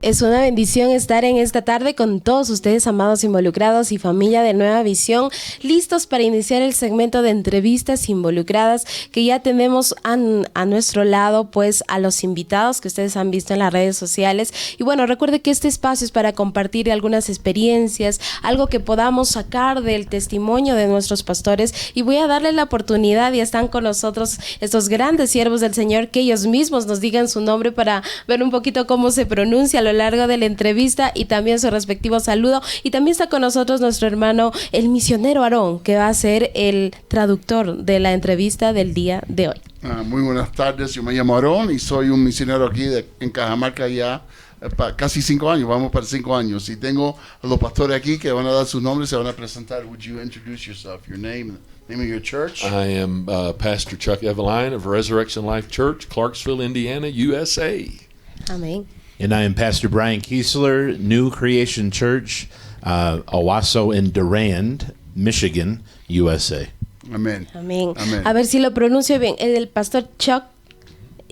Es una bendición estar en esta tarde con todos ustedes, amados involucrados y familia de Nueva Visión, listos para iniciar el segmento de entrevistas involucradas que ya tenemos a nuestro lado, pues a los invitados que ustedes han visto en las redes sociales. Y bueno, recuerde que este espacio es para compartir algunas experiencias, algo que podamos sacar del testimonio de nuestros pastores, y voy a darle la oportunidad, y están con nosotros estos grandes siervos del Señor, que ellos mismos nos digan su nombre para ver un poquito cómo se pronuncia a lo largo de la entrevista y también su respectivo saludo. Y también está con nosotros nuestro hermano, el misionero Aarón, que va a ser el traductor de la entrevista del día de hoy. Muy buenas tardes, yo me llamo Aarón y soy un misionero aquí en Cajamarca ya casi 5 años, vamos para 5 años. Y tengo a los pastores aquí que van a dar sus nombres, se van a presentar. Would you introduce yourself, your name of your church? I am Pastor Chuck Eveline of Resurrection Life Church, Clarksville, Indiana, USA. Amén. And I am Pastor Brian Kiesler, New Creation Church, Owasso in Durand, Michigan, USA. Amén. Amén. Amén. A ver si lo pronuncio bien. El pastor Chuck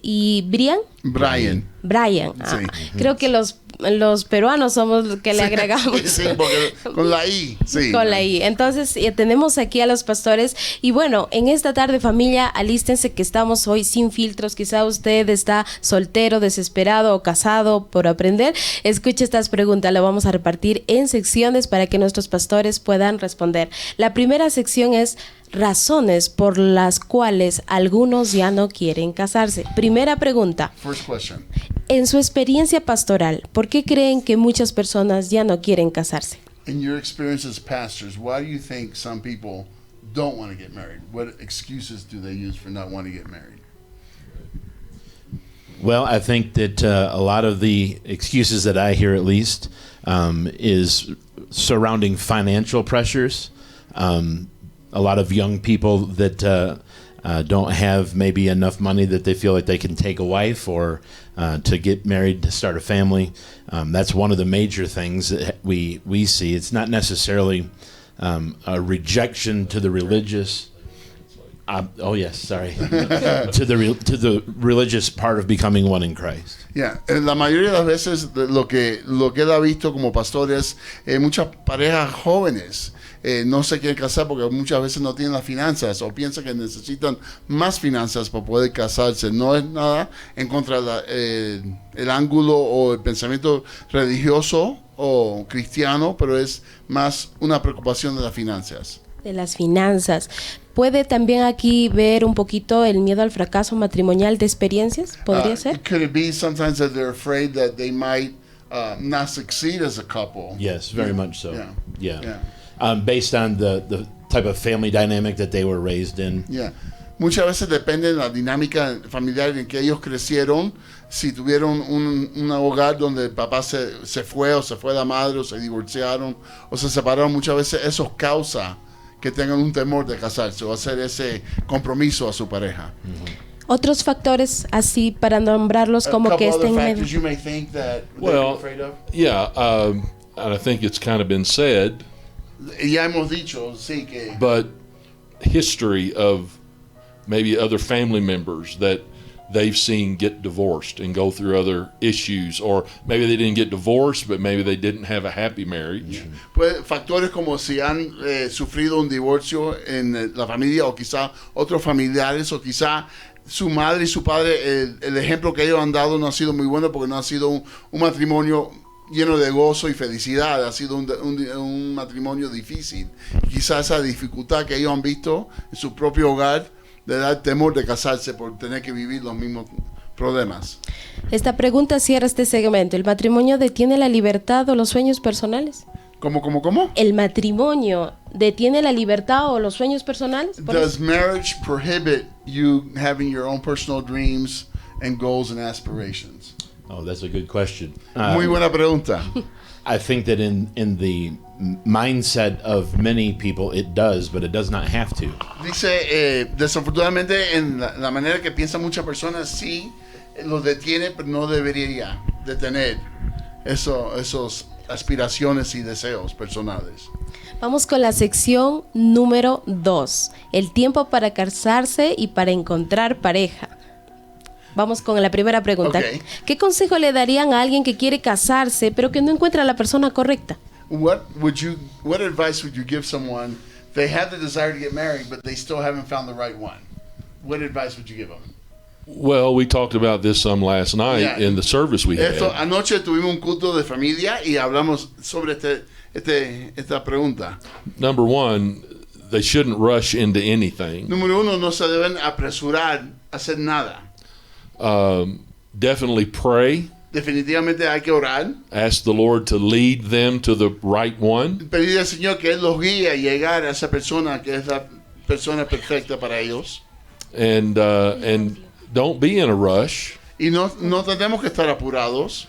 y Brian. Brian. Sí. Creo que los peruanos somos los que le agregamos. Sí, porque con la I. Sí. Con la I. Entonces, tenemos aquí a los pastores. Y bueno, en esta tarde, familia, alístense que estamos hoy sin filtros. Quizá usted está soltero, desesperado o casado por aprender. Escuche estas preguntas. Las vamos a repartir en secciones para que nuestros pastores puedan responder. La primera sección es razones por las cuales algunos ya no quieren casarse. Primera pregunta. First question. En su experiencia pastoral, ¿por qué creen que muchas personas ya no quieren casarse? In your experience as pastors, why do you think some people don't want to get married? What excuses do they use for not wanting to get married? Well, I think that a lot of the excuses that I hear, at least, is surrounding financial pressures. A lot of young people that don't have maybe enough money that they feel like they can take a wife or to get married, to start a family. That's one of the major things that we see. It's not necessarily a rejection to the religious. To the religious part of becoming one in Christ. Yeah. La mayoría de las veces lo que él ha visto como pastor es muchas parejas jóvenes no se quieren casar porque muchas veces no tienen las finanzas o piensan que necesitan más finanzas para poder casarse. No es nada en contra de el ángulo o el pensamiento religioso o cristiano, pero es más una preocupación de las finanzas. De las finanzas. ¿Puede también aquí ver un poquito el miedo al fracaso matrimonial de experiencias? ¿Podría ser? Could it be sometimes that they're afraid that they might not succeed as a couple? Yes, very much so. Yeah. Based on the type of family dynamic that they were raised in. Yeah. Muchas veces depende de la dinámica familiar en que ellos crecieron. Si tuvieron un hogar donde el papá se fue o se fue la madre o se divorciaron o se separaron, muchas veces eso causa que tengan un temor de casarse o hacer ese compromiso a su pareja. Otros factores así para nombrarlos como que estén medio. You may think that Well, afraid of? yeah, and I think it's kind of been said. Ya hemos dicho, sí, que. But history of maybe other family members that they've seen get divorced and go through other issues, or maybe they didn't get divorced, but maybe they didn't have a happy marriage. Pues factores como si han sufrido un divorcio en la familia, o quizá otros familiares, o quizá su madre y su padre, el ejemplo que ellos han dado no ha sido muy bueno porque no ha sido un matrimonio lleno de gozo y felicidad, ha sido un matrimonio difícil. Quizá esa dificultad que ellos han visto en su propio hogar le da el temor de casarse por tener que vivir los mismos problemas. Esta pregunta cierra este segmento. ¿El matrimonio detiene la libertad o los sueños personales? ¿Cómo? ¿El matrimonio detiene la libertad o los sueños personales? Does marriage prohibit you having your own personal dreams and goals and aspirations? Oh, that's a good question. Muy buena pregunta. I think that in the mindset of many people it does, but it does not have to. Dice, desafortunadamente en la manera que piensan muchas personas sí los detiene, pero no debería detener esos aspiraciones y deseos personales. Vamos con la sección número 2, el tiempo para casarse y para encontrar pareja. Vamos con la primera pregunta. Ok. ¿Qué consejo le darían a alguien que quiere casarse pero que no encuentra a la persona correcta? What advice would you give someone? They have the desire to get married, but they still haven't found the right one. What advice would you give them? Well, we talked about this some last night Yeah. in the service we had. Anoche tuvimos un culto de familia y hablamos sobre esta pregunta. Number one, they shouldn't rush into anything. Número uno, no se deben apresurar a hacer nada. Definitely pray. Definitivamente hay que orar. Ask the Lord to lead them to the right one. Pedir al Señor que Él los guíe a llegar a esa persona que es la persona perfecta para ellos. And don't be in a rush. Y no tenemos que estar apurados.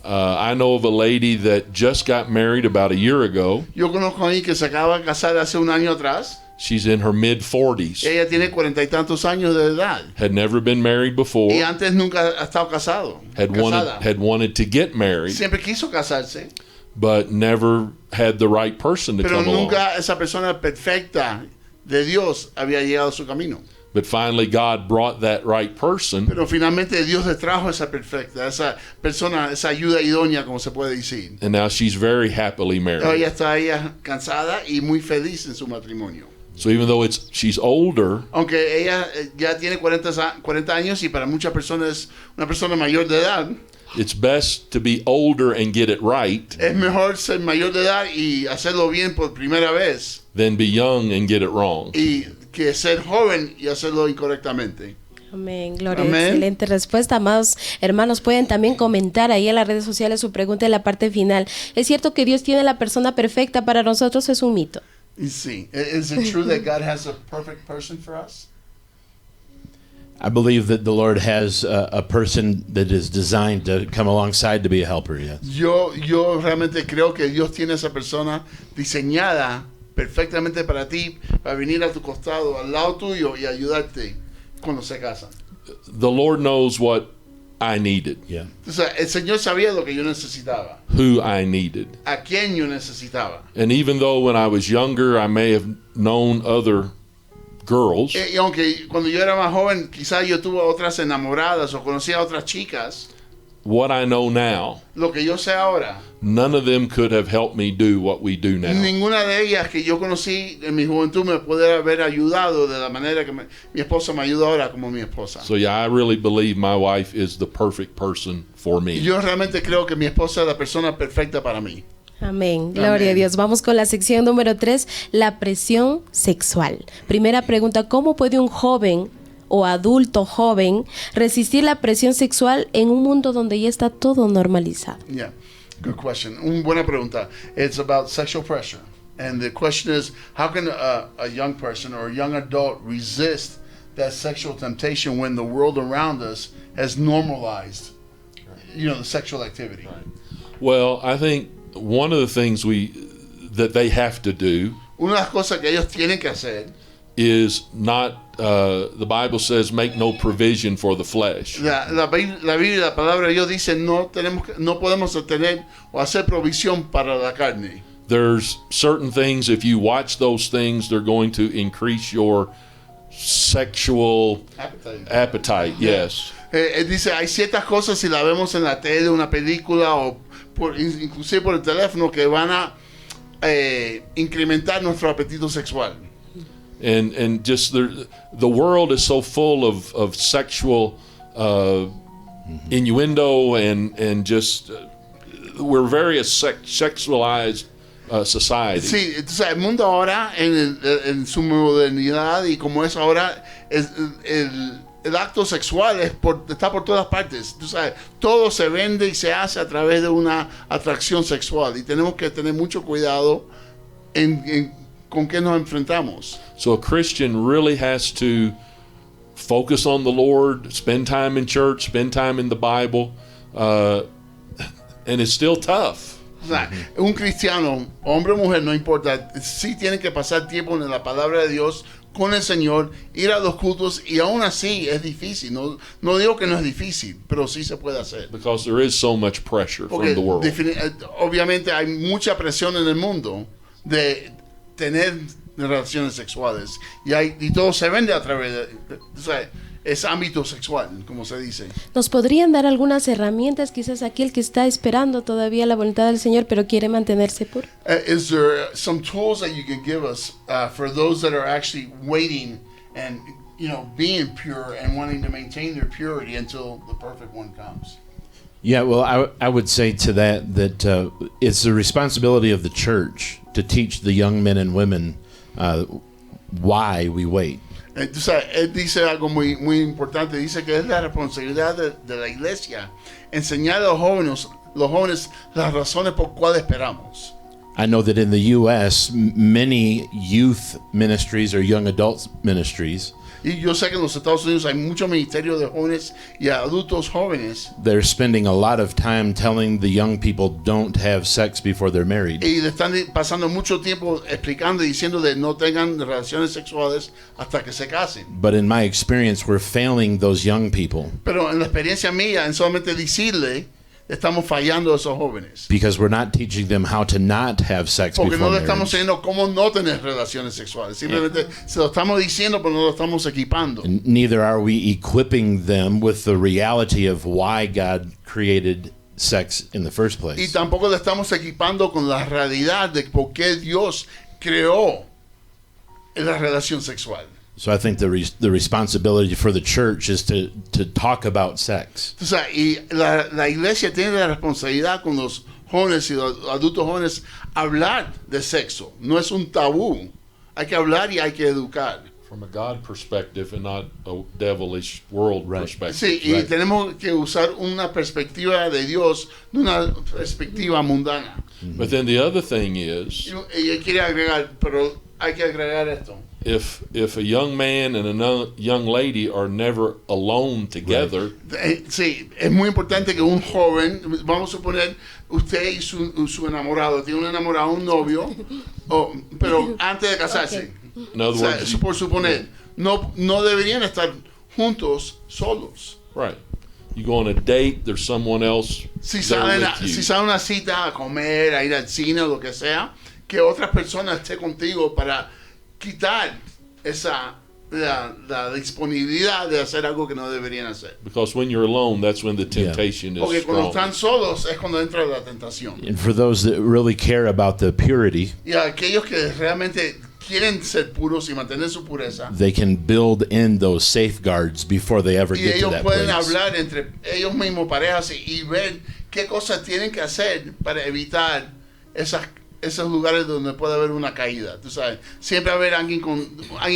I know of a lady that just got married about a year ago. Yo conozco a alguien que se acaba de casar hace un año atrás. She's in her mid-40s. Ella tiene 40 y tantos años de edad. Had never been married before. Y antes nunca ha estado casado. Casada. Had wanted to get married, Siempre quiso casarse, but never had the right person to pero come along. nunca esa persona perfecta de Dios había llegado a su camino. But finally, God brought that right person, Pero finalmente Dios le trajo esa perfecta, esa persona, esa ayuda idónea, como se puede decir. and now she's very happily Ella married. está cansada y muy feliz en su matrimonio. So even though she's older, Aunque ella ya tiene 40 años y para muchas personas es una persona mayor de edad, it's best to be older and get it right es mejor ser mayor de edad y hacerlo bien por primera vez than be young and get it wrong. y que ser joven y hacerlo incorrectamente. Amén, gloria. Amén. Excelente respuesta, amados hermanos. Pueden también comentar ahí en las redes sociales su pregunta en la parte final. ¿Es cierto que Dios tiene la persona perfecta para nosotros? ¿Es un mito? Y sí, is it true that God has a perfect person for us? I believe that the Lord has a person that is designed to come alongside to be a helper. Yes. Yo realmente creo que Dios tiene esa persona diseñada perfectamente para ti, para venir a tu costado, al lado tuyo y ayudarte cuando se casan. The Lord knows what I needed, Yeah. O sea, el Señor sabía lo que yo necesitaba, who I needed. a quién yo necesitaba. And even though when I was younger, I may have known other girls, Y aunque cuando yo era más joven, quizás yo tuve otras enamoradas o conocía a otras chicas, what I know now, lo que yo sé ahora, none of them could have helped me do what we do now. ninguna de ellas que yo conocí en mi juventud me puede haber ayudado de la manera que mi esposa me ayuda ahora como mi esposa. So yeah, I really believe my wife is the perfect person for me. Yo realmente creo que mi esposa es la persona perfecta para mí. Amén, gloria Amén. a Dios. Vamos con la sección número 3, la presión sexual. Primera pregunta, ¿cómo puede un joven o adulto joven resistir la presión sexual en un mundo donde ya está todo normalizado? Yeah, good question. Una buena pregunta. It's about sexual pressure. And the question is, how can a young person or a young adult resist that sexual temptation when the world around us has normalized, the sexual activity? Well, I think one of the things that they have to do Una de las cosas que ellos tienen que hacer, is not, the Bible says, make no provision for the flesh. la Biblia, la palabra de Dios dice, no podemos tener o hacer provisión para la carne. There's certain things, if you watch those things, they're going to increase your sexual appetite. Yes. Dice, hay ciertas cosas si la vemos en la tele, una película o inclusive por el teléfono que van a incrementar nuestro apetito sexual. And just the world is so full of sexual innuendo and just we're very sexualized society. Sí, entonces el mundo ahora en su modernidad y como es ahora el acto sexual está por todas partes. Tú sabes, todo se vende y se hace a través de una atracción sexual y tenemos que tener mucho cuidado con qué nos enfrentamos. So a Christian really has to focus on the Lord, spend time in church, spend time in the Bible, and it's still tough. O sea, un cristiano, hombre o mujer, no importa, sí tiene que pasar tiempo en la palabra de Dios con el Señor, ir a los cultos y aún así es difícil. No digo que no es difícil, pero sí se puede hacer. Because there is so much pressure Porque from the world. obviamente hay mucha presión en el mundo de tener relaciones sexuales y todo se vende a través de o sea, es ámbito sexual, como se dice. ¿Nos podrían dar algunas herramientas, quizás aquel que está esperando todavía la voluntad del Señor, pero quiere mantenerse puro? Is there some tools that you can give us for those that are actually waiting and being pure and wanting to maintain their purity until the perfect one comes? Yeah, well, I would say to that it's the responsibility of the church to teach the young men and women why we wait. Entonces, él dice algo muy, muy importante. Dice que es la responsabilidad de la iglesia enseñar a los jóvenes las razones por cuales esperamos. I know that in the U.S., many youth ministries or young adult ministries, Y yo sé que en los Estados Unidos hay muchos ministerios de jóvenes y adultos jóvenes. they're spending a lot of time telling the young people don't have sex before they're married. Y le están pasando mucho tiempo explicando y diciendo de no tengan relaciones sexuales hasta que se casen. But in my experience, we're failing those young people Pero en la experiencia mía, en solamente decirle, estamos fallando a esos jóvenes. because we're not teaching them how to not have sex Porque no before le estamos marriage. diciendo cómo no tener relaciones sexuales. Simplemente se lo estamos diciendo, pero no lo estamos equipando. And neither are we equipping them with the reality of why God created sex in the first Y place. tampoco le estamos equipando con la realidad de por qué Dios creó la relación sexual. So I think the responsibility for the church is to talk about sex. O sea, y la iglesia tiene la responsabilidad con los jóvenes y los adultos jóvenes hablar de sexo. No es un tabú. Hay que hablar y hay que educar. From a God perspective and not a devilish world Right. perspective. Sí, y Right. tenemos que usar una perspectiva de Dios, no una perspectiva mundana. But then the other thing is, Y él quiere agregar, pero hay que agregar esto. if a young man and a young lady are never alone together, Sí, es muy importante que un joven, vamos a suponer, usted y su enamorado, tiene un enamorado, un novio, pero antes de casarse. in other O sea, words, por suponer, no deberían estar juntos, solos. right? You go on a date, there's someone else Si there salen, with you. si salen a una cita a comer, a ir al cine o lo que sea, que otra persona esté contigo para quitar la disponibilidad de hacer algo que no deberían hacer. Because when you're alone, that's when the temptation Porque is cuando strong. están solos es cuando entra la tentación. And for those that really care about the purity, Y a aquellos que realmente quieren ser puros y mantener su pureza, they can build in those safeguards before they ever y get to ellos that pueden place. hablar entre ellos mismos, parejas, y ver qué cosas tienen que hacer para evitar esos lugares donde puede haber una caída. Tú sabes, siempre haber alguien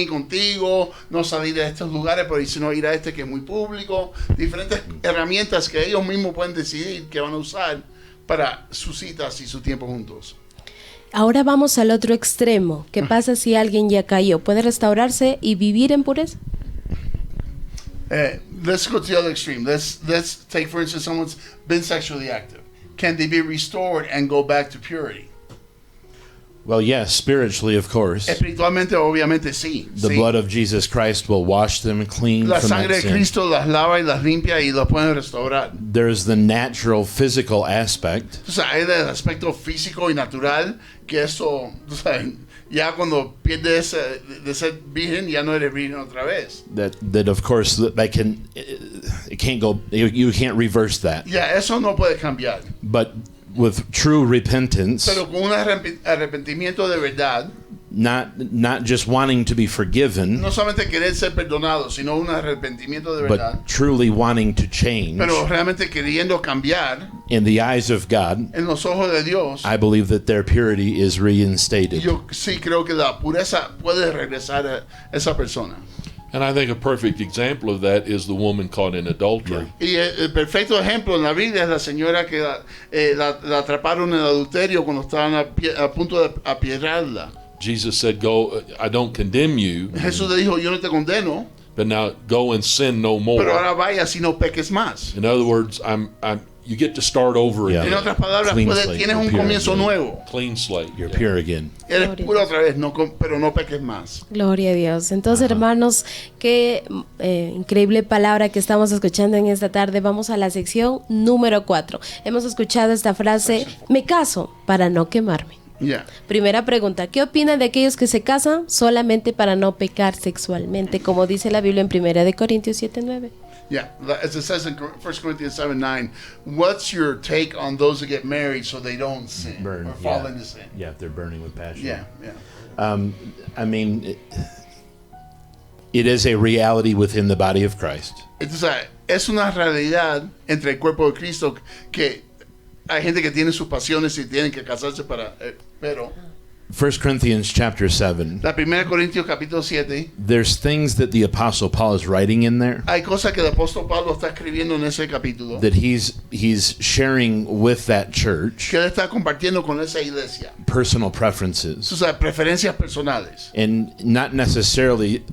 contigo, no salir de estos lugares, pero sino ir a este que es muy público. Diferentes herramientas que ellos mismos pueden decidir que van a usar para sus citas y su tiempo juntos. Ahora vamos al otro extremo. ¿Qué pasa si alguien ya cayó? ¿Puede restaurarse y vivir en pureza? Let's go to the other extreme. Let's take, for instance, someone's been sexually active. Can they be restored and go back to purity? Well, yes, spiritually, of course. Espiritualmente, obviamente, sí. The sí. blood of Jesus Christ will wash them clean La from sangre that de sin. Cristo las lava y las limpia y los pueden restaurar. There's the natural physical aspect. O sea, hay el aspecto físico y natural que eso, tú sabes, ya cuando pierdes de ser virgen, ya no eres virgen otra vez. That of course that can it can't go you can't reverse that. Ya, eso no puede cambiar. But with true repentance, Pero con un arrepentimiento de verdad, not just wanting to be forgiven, no solamente querer ser perdonado, sino un arrepentimiento de verdad, but truly wanting to change pero realmente queriendo cambiar in the eyes of God, en los ojos de Dios. I believe that their purity is reinstated. Yo sí creo que la pureza puede regresar a esa persona. And I think a perfect example of that is the woman caught in adultery. Y el perfecto ejemplo en la Biblia es la señora que la atraparon en adulterio cuando estaban a punto de apiedrarla. Jesus said, "Go. I don't condemn you, Jesús le dijo, yo no te condeno, but now go and sin no more." pero ahora vaya si no peques más. In other words, you get to start over Yeah. En again, otras palabras, Clean slate, tienes un you're pure comienzo again. nuevo. clean slate. You're Yeah. pure again. Eres Gloria a puro Dios. otra vez, pero no peques más. Gloria a Dios. Entonces, hermanos, qué increíble palabra que estamos escuchando en esta tarde. Vamos a la sección número 4. Hemos escuchado esta frase, me caso para no quemarme. Yeah. Primera pregunta, ¿qué opinan de aquellos que se casan solamente para no pecar sexualmente? Como dice la Biblia en 1 Corintios 7:9. Yeah, as it says in 1 Corinthians 7:9, what's your take on those that get married so they don't sin or fall into sin? Yeah, if they're burning with passion. Yeah, yeah. I mean, it is a reality within the body of Christ. Entonces, es una realidad entre el cuerpo de Cristo que hay gente que tiene sus pasiones y tienen que casarse para... pero 1 Corinthians chapter 7, la 1 Corintios capítulo 7, there's things that the Apostle Paul is writing in there hay cosas que el apóstol Pablo está escribiendo en ese capítulo that he's sharing with that church que él está compartiendo con esa iglesia. personal preferences, O sea, preferencias personales. and not necessarily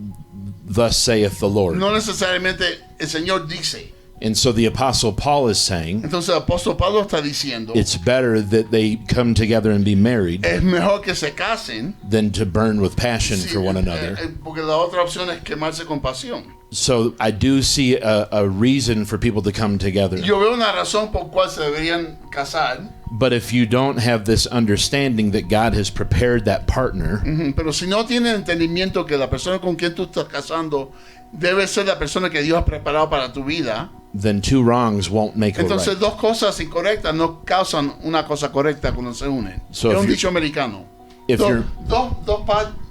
thus saith the Lord. No necesariamente el Señor dice. And so the Apostle Paul is saying Entonces el apóstol Pablo está diciendo, it's better that they come together and be married es mejor que se casen than to burn with passion sí, for one another. Porque la otra opción es quemarse con pasión. So I do see a reason for people to come together. Yo veo una razón por cual se deberían casar, But if you don't have this understanding that God has prepared that partner, pero si no tienen entendimiento que la persona con quien tú estás casando debe ser la persona que Dios ha preparado para tu vida, then two wrongs won't make a entonces right. dos cosas incorrectas no causan una cosa correcta cuando se unen. So es if un you're- dicho americano. if you're- Dos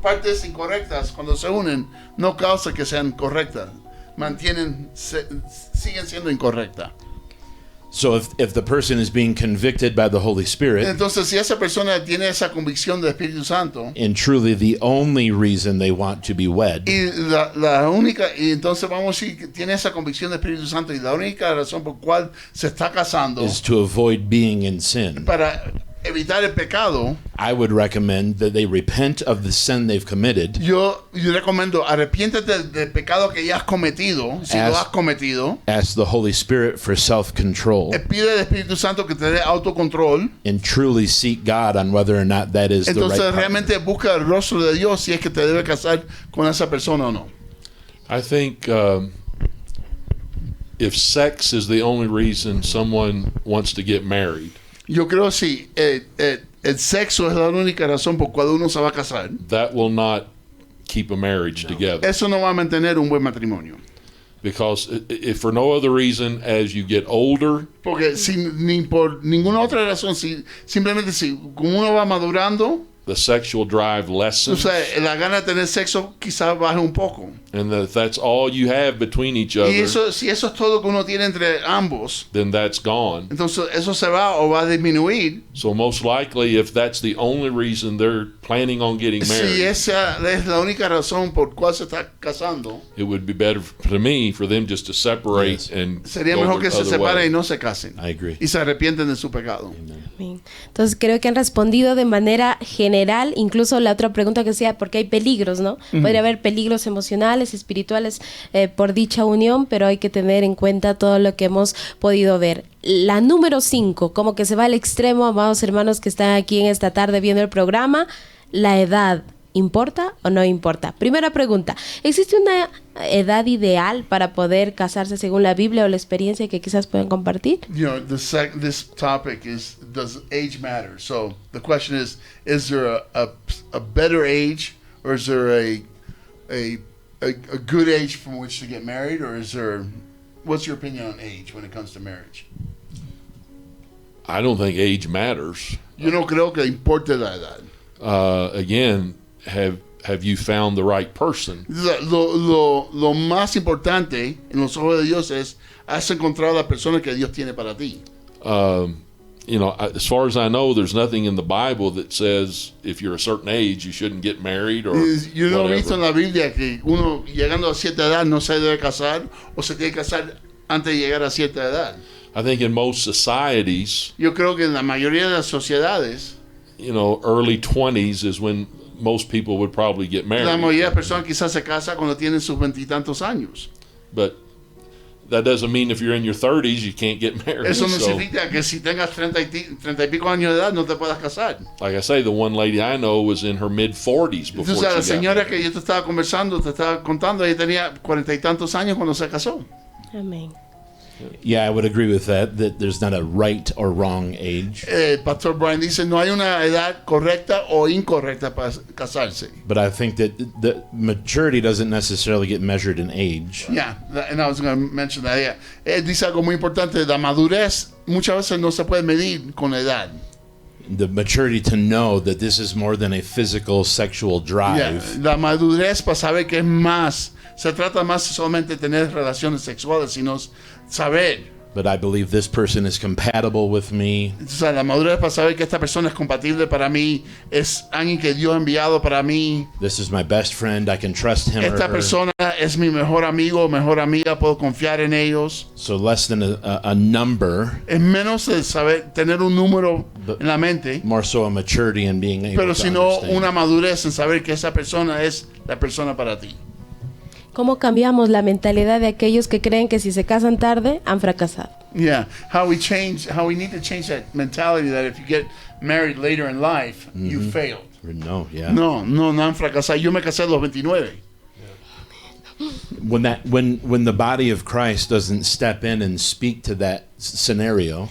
partes incorrectas cuando se unen no causa que sean correctas, siguen siendo incorrectas. So if the person is being convicted by the Holy Spirit, Entonces, si esa persona tiene esa convicción del Espíritu Santo and truly the only reason they want to be wed y la única, y entonces vamos a decir que tiene esa convicción del Espíritu Santo y la única razón por cual se está casando is to avoid being in sin, para evitar el pecado, I would recommend that they repent of the sin they've committed, yo recomiendo arrepiéntete del pecado que ya has cometido, si lo has cometido, ask the Holy Spirit for self-control, pide al Espíritu Santo que te dé autocontrol, and truly seek God on whether or not that is the right entonces partner. realmente busca el rostro de Dios si es que te debe casar con esa persona o no. I think if sex is the only reason someone wants to get married, Yo creo si el sexo es la única razón por cual uno se va a casar, that will not keep a marriage together. eso no va a mantener un buen matrimonio. Because if for no other reason, as you get older, Porque ni por ninguna otra razón, simplemente si como uno va madurando, the sexual drive o lessens, sea, la gana de tener sexo quizás baje un poco. and if that's all you have between each Y other, eso, si eso es todo que uno tiene entre ambos, then that's gone. entonces eso se va o va a disminuir. So most likely, if that's the only reason they're planning on getting Si married, esa es la única razón por cual se está casando, it would be better to me for them just to separate Yes. and sería go mejor the que se other separen way. y no se casen. I agree. Y se arrepienten de su pecado. Amén. Entonces creo que han respondido de manera general, incluso la otra pregunta que decía, porque hay peligros, ¿no? Podría haber peligros emocionales, espirituales por dicha unión, pero hay que tener en cuenta todo lo que hemos podido ver. La número 5, como que se va al extremo, amados hermanos que están aquí en esta tarde viendo el programa, la edad. ¿Importa o no importa? Primera pregunta, ¿existe una edad ideal para poder casarse según la Biblia o la experiencia que quizás puedan compartir? You know, this topic is, does age matter? So the question is there a better age, or is there a good age from which to get married, or is there, what's your opinion on age when it comes to marriage? I don't think age matters. Yo no creo que importe la edad. Again, have you found the right person? Lo más importante en los ojos de Dios es, has encontrado la persona que Dios tiene para ti. You know, as far as I know, there's nothing in the Bible that says if you're a certain age you shouldn't get married or Yo no he visto en whatever. la Biblia que uno llegando a cierta edad no se debe casar o se tiene que casar antes de llegar a cierta edad. I think in most societies, Yo creo que en la mayoría de las sociedades, you know, early 20s is when most people would probably get la married. mayoría de personas quizás se casan cuando tienen sus veintitantos años. But that doesn't mean if you're in your 30s you can't get married. Eso no So, significa que si tengas 30 y pico años de edad no te puedas casar. like I say, the one lady I know was in her mid 40s before Entonces, la she got señora married. que yo te estaba conversando, te estaba contando, ella tenía 40 y tantos años cuando se casó. Amén. Yeah, I would agree with that there's not a right or wrong age. Pastor Brian dice, no hay una edad correcta o incorrecta para casarse. But I think that the maturity doesn't necessarily get measured in age. Yeah, and I was going to mention that. Yeah. Él dice algo muy importante, la madurez muchas veces no se puede medir con la edad. The maturity to know that this is more than a physical sexual drive. Yeah. La madurez para saber que es más, se trata más solamente de tener relaciones sexuales, sino saber. But I believe this person is compatible with me. O sea, la madurez para saber que esta persona es compatible para mí, es alguien que Dios ha enviado para mí. This is my best friend. I can trust him or Esta her. persona es mi mejor amigo o mejor amiga, puedo confiar en ellos. So less than a number, Es menos de saber tener un número en la mente, more so a maturity in being able pero to sino understand. una madurez en saber que esa persona es la persona para ti. ¿Cómo cambiamos la mentalidad de aquellos que creen que si se casan tarde han fracasado? Yeah, how we need to change that mentality that if you get married later in life, you failed. No, yeah. No han fracasado. Yo me casé a los 29. When the body of Christ doesn't step in and speak to that scenario,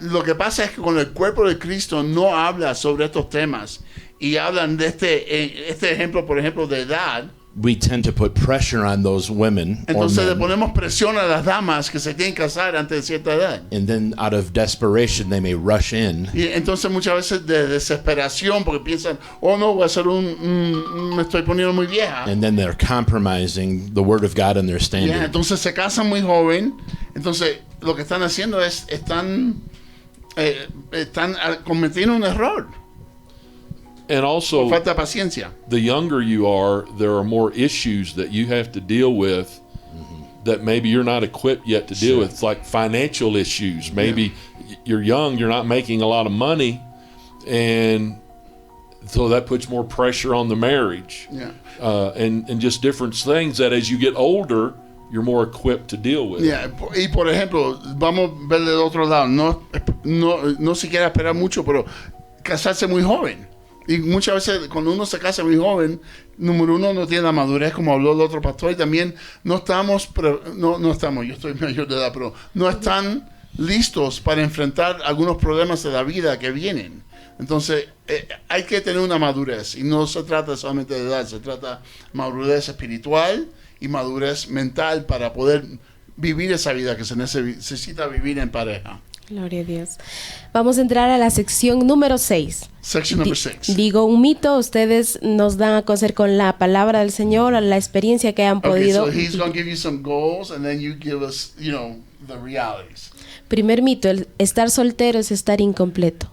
Lo que pasa es que cuando el cuerpo de Cristo no habla sobre estos temas y hablan de este ejemplo, por ejemplo, de edad, we tend to put pressure on those women or entonces le men, ponemos presión a las damas que se tienen que casar antes de cierta edad. and then out of desperation they may rush in. Y entonces muchas veces de desesperación porque piensan, oh no, voy a hacer me estoy poniendo muy vieja. And then they're compromising the word of God and their standard. Yeah, entonces se casan muy joven. Entonces lo que están haciendo es están cometiendo un error. And also, Falta de paciencia. the younger you are, there are more issues that you have to deal with that maybe you're not equipped yet to deal with. It's like financial issues. Maybe you're young, you're not making a lot of money, and so that puts more pressure on the marriage. Yeah. And just different things that as you get older, you're more equipped to deal with. Yeah. Y por ejemplo, vamos a ver del otro lado. No se quiere esperar mucho, pero casarse muy joven. Y muchas veces cuando uno se casa muy joven, número uno, no tiene la madurez, como habló el otro pastor, y también no estamos, yo estoy mayor de edad, pero no están listos para enfrentar algunos problemas de la vida que vienen. Entonces, hay que tener una madurez, y no se trata solamente de edad, se trata de madurez espiritual y madurez mental para poder vivir esa vida que se necesita vivir en pareja. Gloria a Dios. Vamos a entrar a la sección número 6. Section number 6. Digo un mito, ustedes nos dan a conocer con la palabra del Señor, la experiencia que han Okay, podido. so he's going to give you some goals and then you give us, the realities. Primer mito, el estar soltero es estar incompleto.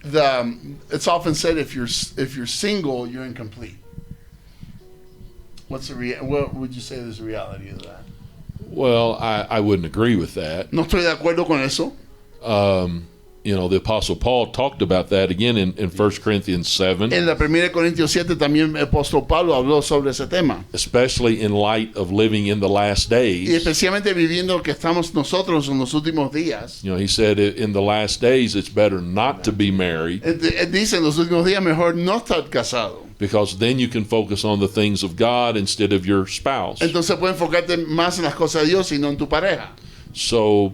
It's often said if you're single, you're incomplete. What would you say is the reality of that? Well, I wouldn't agree with that. No estoy de acuerdo con eso. The Apostle Paul talked about that again in 1 Corinthians 7, En la 1 Corintios 7 también el apóstol Pablo habló sobre ese tema. especially in light of living in the last Y days. especialmente viviendo lo que estamos nosotros en los últimos días. He said in the last days it's better not to be married Él dice en los últimos días mejor no estar casado. because then you can focus on the things of God instead of your spouse. Entonces puedes enfocarte más en las cosas de Dios y no en tu pareja. So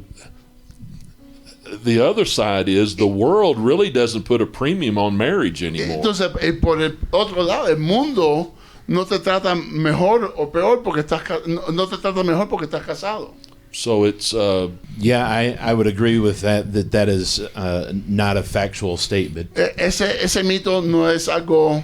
the other side is the world really doesn't put a premium on marriage anymore. Entonces, por el otro lado, el mundo no te trata mejor o peor porque no te trata mejor porque estás casado. So it's Yeah, I would agree with that is not a factual statement. Ese mito no es algo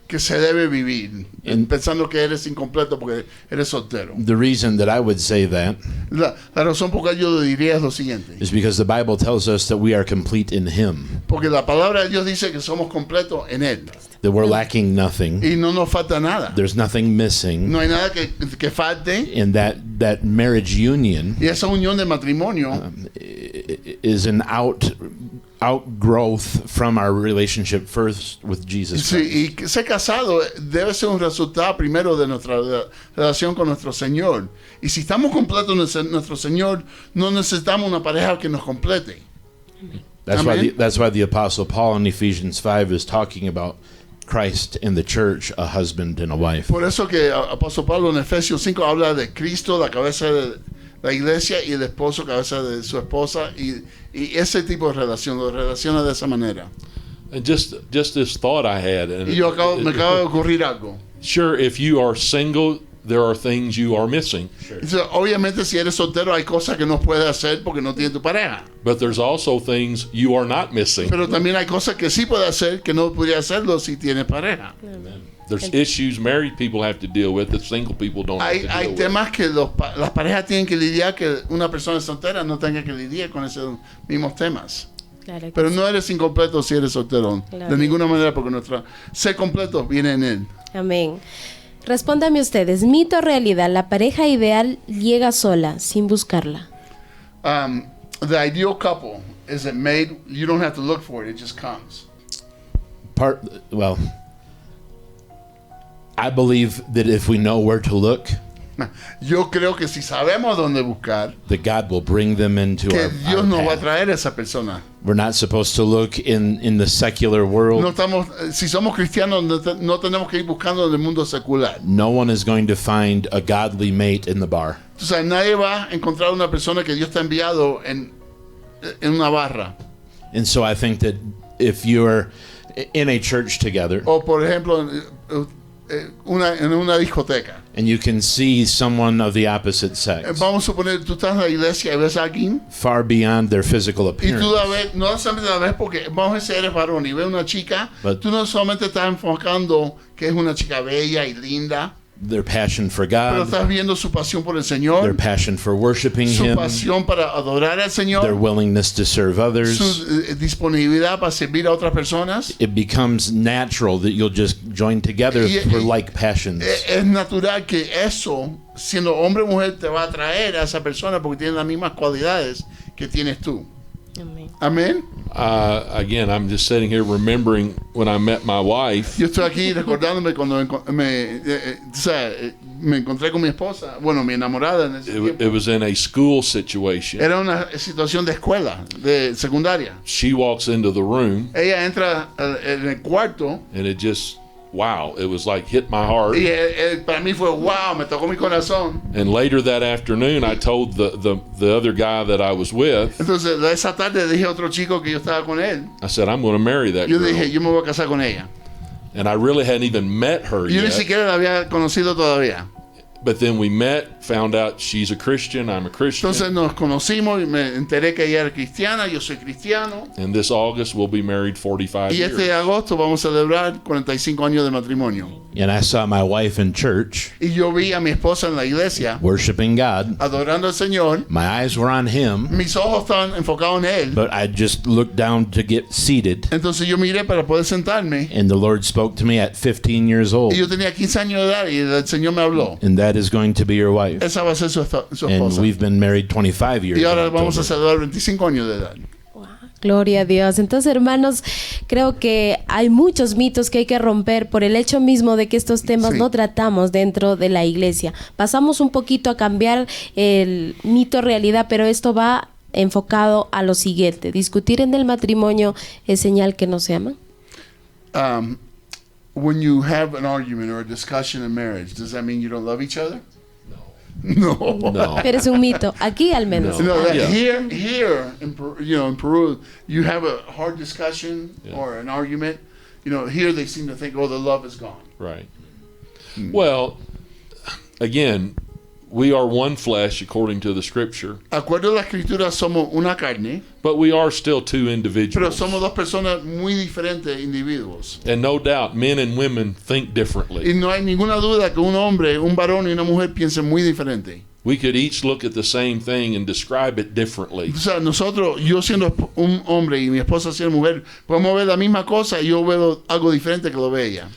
que se debe vivir, pensando que eres incompleto porque eres soltero. The reason that I would say that La razón por la que yo lo diría es lo siguiente. is because the Bible tells us that we are complete in Him, Porque la palabra de Dios dice que somos completos en Él. that we're lacking nothing. Y no nos falta nada. There's nothing missing, No hay nada que falte. and that marriage union Y esa unión de matrimonio is an outgrowth from our relationship first with Jesus sí, Christ. y ser casado debe ser un resultado primero de nuestra relación con nuestro Señor. Y si estamos completos en nuestro Señor, no necesitamos una pareja que nos complete. That's why the Apostle Paul in Ephesians 5 is talking about Christ and the church, a husband and a wife. Por eso que Apóstol Pablo en Efesios 5 habla de Cristo, la cabeza de la iglesia y el esposo cabeza de su esposa y ese tipo de relación, lo relaciona de esa manera. And just this thought I had. And Y yo me acaba de ocurrir algo. sure, if you are single, there are things you are missing. Entonces, obviamente si eres soltero hay cosas que no puedes hacer porque no tienes tu pareja. But there's also things you are not missing. Pero también hay cosas que sí puedes hacer que no podrías hacerlo si tienes pareja. There's issues married people have to deal with that single people don't have to Hay deal with. temas que las parejas tienen que lidiar que una persona soltera no tenga que lidiar con esos mismos temas. Claro que Pero sí. no eres incompleto si eres soltero. Claro. De ninguna manera, porque ser completo viene en él. Amén. Respóndame ustedes, mito o realidad, la pareja ideal llega sola, sin buscarla. The ideal couple is made, you don't have to look for it, it just comes. Well, I believe that if we know where to look, Yo creo que si sabemos dónde buscar, that God will bring them into que our Dios nos va a path. traer a esa persona. We're not supposed to look in the secular world. No estamos, si somos cristianos, no tenemos que ir buscando en el mundo secular. No one is going to find a godly mate in the bar. O sea, nadie va a encontrar una persona que Dios te ha enviado en una barra. And so I think that if you're in a church together O, por ejemplo, en una discoteca. and you can see someone of the opposite sex Vamos a suponer, tú estás en la iglesia y ves a alguien far beyond their physical y appearance, tú la ves, no solamente la ves porque, vamos a decir, eres varón y ves una chica, But- tú no solamente estás enfocando que es una chica bella y linda, their passion for pero God, estás viendo su pasión por el their Señor, passion for worshiping su Him, pasión para adorar al their Señor, willingness to serve others. su disponibilidad para servir a otras personas. It becomes natural that you'll just join together Y- for y- like passions. Es natural que eso, siendo hombre o mujer, te va a atraer a esa persona porque tiene las mismas cualidades que tienes tú. Amén. Amén. Again, I'm just sitting here remembering when I met my wife. Yo estoy aquí recordándome cuando me encontré con mi esposa, bueno, mi enamorada en ese It tiempo. was in a school situation. Era una situación de escuela, de secundaria. She walks into the room, Ella entra en el cuarto and it just, wow, it was like hit my heart. y para mí fue wow, me tocó mi corazón. And later that afternoon, I told the other guy that I was with, Entonces, esa tarde dije a otro chico que yo estaba con él, I said, I'm going to marry that yo girl. dije, yo me voy a casar con ella. And I really hadn't even met her Yo ni yet. siquiera la había conocido todavía. But then we met, found out she's a Christian, I'm a Christian. Entonces nos conocimos y me enteré que ella era cristiana, yo soy cristiano. And this August, we'll be married 45 Y este years. agosto vamos a celebrar 45 años de matrimonio. And I saw my wife in church Y yo vi a mi esposa en la iglesia worshiping God. adorando al Señor. My eyes were on Him, Mis ojos estaban enfocados en Él. but I just looked down to get seated. Entonces yo miré para poder sentarme. And the Lord spoke to me at 15 years old. Y yo tenía 15 años de edad y el Señor me habló. And that is going to be your wife. Esa va a ser su And esposa. we've been married 25 years. Y in ahora vamos a October. celebrar 25 años de edad. Gloria a Dios. Entonces, hermanos, creo que hay muchos mitos que hay que romper por el hecho mismo de que estos temas Sí. no tratamos dentro de la iglesia. Pasamos un poquito a cambiar el mito realidad, pero esto va enfocado a lo siguiente. Discutir en el matrimonio es señal que no se aman. When you have an argument or a discussion in marriage, does that mean you don't love each other? No. No. Pero es un mito. Aquí al menos. No. No, that Yeah. here in Peru, you have a hard discussion Yeah. or an argument. Here they seem to think, oh, the love is gone. Right. Well, again, we are one flesh according to the scripture, Acuerdo a la escritura, somos una carne, but we are still two pero individuals. somos dos personas muy diferentes individuos. And no doubt, men and women think Y differently. no hay ninguna duda que un hombre, un varón y una mujer piensen muy diferente. We could each look at the same thing and describe it differently. O sea, nosotros, yo siendo un hombre y mi esposa siendo mujer, podemos ver la misma cosa y yo veo algo diferente que lo ve ella.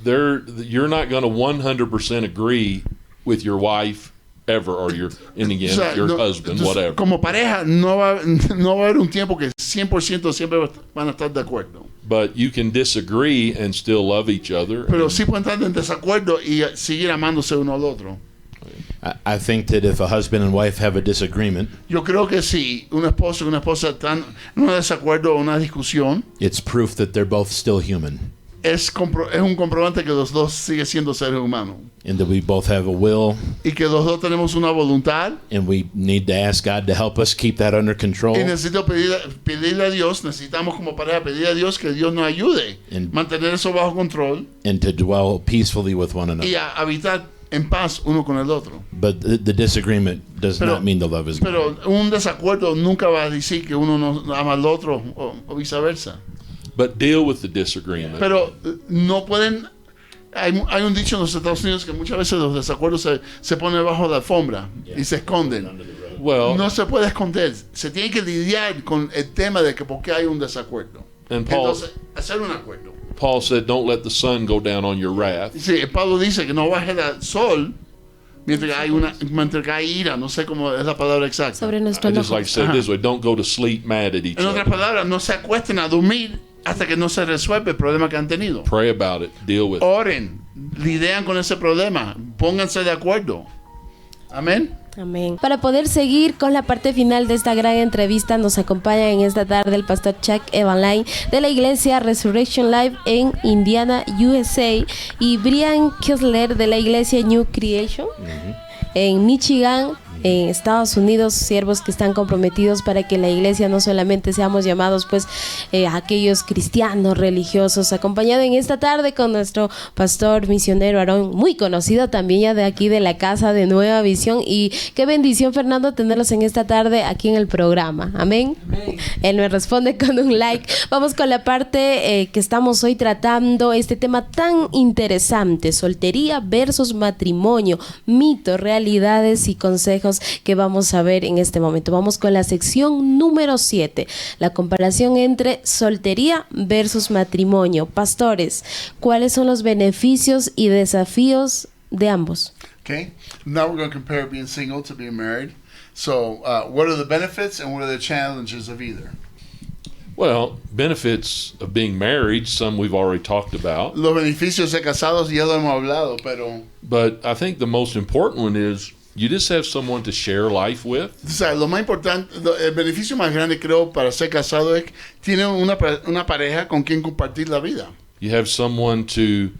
You're not going to 100% agree with your wife ever, or your, and again, O sea, your no- husband, entonces, whatever. Como pareja, no va a haber un tiempo que 100% siempre van a estar de acuerdo. But you can disagree and still love each other. Pero sí pueden estar en desacuerdo y seguir amándose uno al otro. I think that if a husband and wife have a disagreement, Yo creo que si un esposo y una esposa están en un desacuerdo o una discusión, it's proof that they're both still human. es un comprobante que los dos siguen siendo seres humanos. and that we both have a will, Y que los dos tenemos una voluntad. and we need to ask God to help us keep that under control. Y necesito pedirle a Dios, necesitamos como pareja pedirle a Dios que Dios nos ayude En- mantener eso bajo control And to dwell peacefully with one another. y a habitar en paz uno con el otro. But the disagreement does Pero- not mean the love is gone. Pero un desacuerdo nunca va a decir que uno no ama al otro o viceversa. But deal with the disagreement. Pero no pueden. Hay un dicho en los Estados Unidos que muchas veces los desacuerdos se ponen bajo la alfombra y se esconden. Well, No se puede esconder. Se tiene que lidiar con el tema de que por qué hay un desacuerdo. and Paul, Entonces, hacer un acuerdo. Paul said, "Don't let the sun go down on your wrath." Sí, Pablo dice que no baje el sol mientras que hay ira. No sé cómo es la palabra exacta. Sobre nuestro I just enojo. like to say it this way: don't go to sleep mad at each En otras other. palabras, no se acuesten a dormir hasta que no se resuelve el problema que han tenido. Pray about it. Deal with it. Oren, lidian con ese problema, pónganse de acuerdo. Amén. Amén. Para poder seguir con la parte final de esta gran entrevista, nos acompaña en esta tarde el pastor Chuck Evanline de la iglesia Resurrection Live en Indiana, USA, y Brian Kessler de la iglesia New Creation en Michigan, en Estados Unidos, siervos que están comprometidos para que la iglesia no solamente seamos llamados pues aquellos cristianos religiosos, acompañado en esta tarde con nuestro pastor misionero Aarón, muy conocido también ya de aquí de la casa de Nueva Visión. Y qué bendición, Fernando, tenerlos en esta tarde aquí en el programa. Amén. Él me responde con un like. Vamos con la parte que estamos hoy tratando, este tema tan interesante: soltería versus matrimonio, mitos, realidades y consejos que vamos a ver en este momento. Vamos con la sección número 7, la comparación entre soltería versus matrimonio. Pastores, ¿cuáles son los beneficios y desafíos de ambos? Okay. Now we're going to compare being single to being married. So, what are the benefits and what are the challenges of either? Well, benefits of being married, some we've already talked about. Los beneficios de casados ya lo hemos hablado, pero But I think the most important one is you just have someone to share life with. o sea, lo más importante, el beneficio más grande creo para ser casado es que tiene una pareja con quien compartir la vida. You have someone to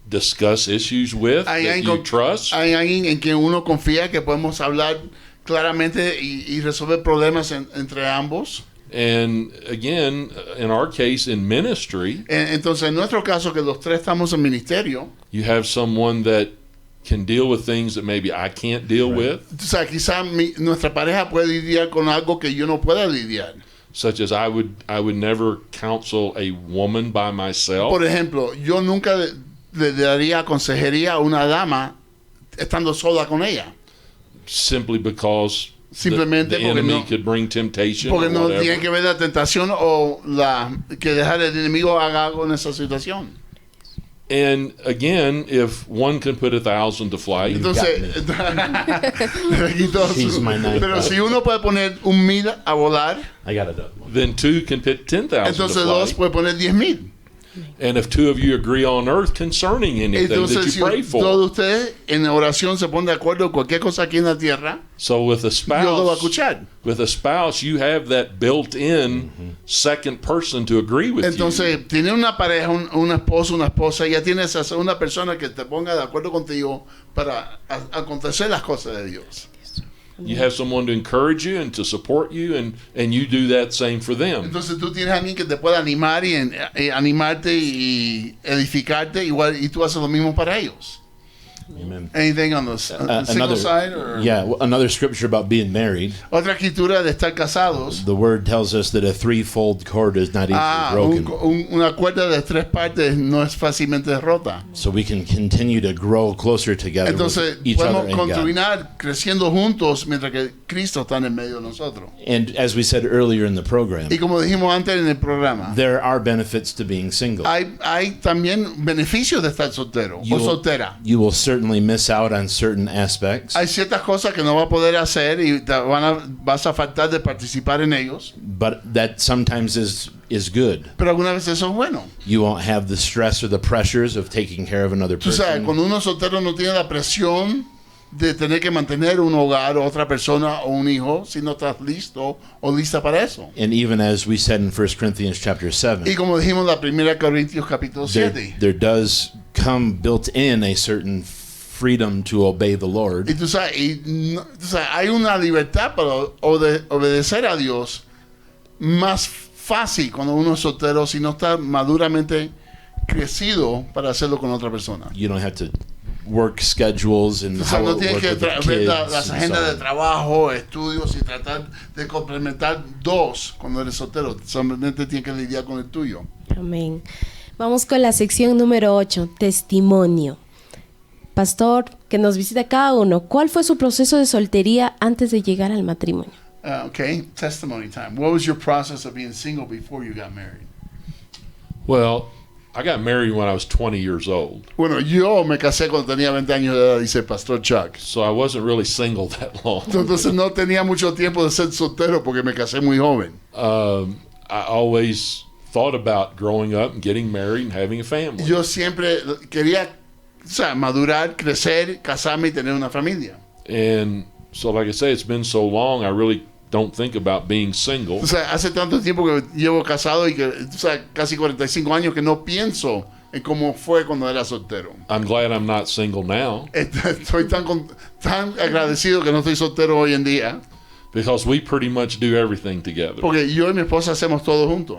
discuss issues with Hay that you trust. hay alguien en quien uno confía que podemos hablar claramente y resolver problemas entre ambos. And again, in our case, in ministry, Entonces, en nuestro caso, que los tres estamos en ministerio, you have someone that can deal with things that maybe I can't deal with, o sea, quizá nuestra pareja puede lidiar con algo que yo no pueda lidiar. such as I would never counsel a woman by myself. Por ejemplo, yo nunca le daría consejería a una dama estando sola con ella. Simply because Simplemente the porque enemy no- could bring temptation Porque or no whatever. tiene que ver la tentación o que dejar el enemigo haga algo en esa situación. And again, if one can put 1,000 to flight, Entonces, le quitó He's my ninth pero brother. si uno puede poner 1,000 a volar, I got it up. then two can put 10,000 entonces to dos flight. puede poner 10,000. And if two of you agree on earth concerning anything that Entonces, si you pray todos for, ustedes en oración se ponen de acuerdo en cualquier cosa aquí en la tierra, so with a Dios lo va a spouse, escuchar. you have that built-in second person to agree with you. Entonces, tener una pareja, un esposo, una esposa, ya tienes a una persona que te ponga de acuerdo contigo para acontecer las cosas de Dios. You have someone to encourage you and to support you, and you do that same for them. Entonces tú tienes a alguien que te pueda animar y animarte y edificarte igual, y tú haces lo mismo para ellos. Amen. Anything on the single side? Or? Yeah, another scripture about being married. Otra escritura de estar casados. The word tells us that a threefold cord is not easily broken. Una cuerda de 3 partes no es fácilmente rota. So we can continue to grow closer together Entonces with each podemos other and God. continuar creciendo juntos mientras que Cristo está en el medio de nosotros. And as we said earlier in the program, Y como dijimos antes en el programa, there are benefits to being single. hay también beneficios de estar soltero o soltera. You will certainly miss out on certain aspects, Hay ciertas cosas que no vas a poder hacer y vas a faltar de participar en ellos, but that sometimes is good. pero algunas veces eso es bueno. You won't have the stress or the pressures of taking care of another Tú sabes, person. cuando uno es soltero no tiene la presión de tener que mantener un hogar, otra persona o un hijo si no estás listo o lista para eso. And even as we said in 1 Corinthians chapter Y 7, como dijimos en la primera Corintios capítulo 7. there does come built in a certain freedom to obey the Lord. Y tú sabes, hay una libertad para obedecer a Dios más fácil cuando uno es soltero si no está maduramente crecido para hacerlo con otra persona. You don't have to work schedules and O sea, how no it tienes work que with the ver kids las and agendas so de on. trabajo, estudios y tratar de complementar dos cuando eres soltero. Solamente tienes que lidiar con el tuyo. Amén. Vamos con la sección número 8, testimonio. Pastor, que nos visita cada uno, ¿cuál fue su proceso de soltería antes de llegar al matrimonio? Okay, testimony time. What was your process of being single before you got married? Well, I got married when I was 20 years old, Bueno, yo me casé cuando tenía 20 años de edad, dice el Pastor Chuck. so I wasn't really single that long. Entonces no tenía mucho tiempo de ser soltero porque me casé muy joven. I always thought about growing up and getting married and having a family. Yo siempre quería, o sea, madurar, crecer, casarme y tener una familia. And so, like I say, it's been so long, I really don't think about being single. O sea, hace tanto tiempo que llevo casado y que, o sea, casi 45 años que no pienso en cómo fue cuando era soltero. I'm glad I'm not single now Estoy tan agradecido que no estoy soltero hoy en día because we pretty much do everything together. porque yo y mi esposa hacemos todo juntos.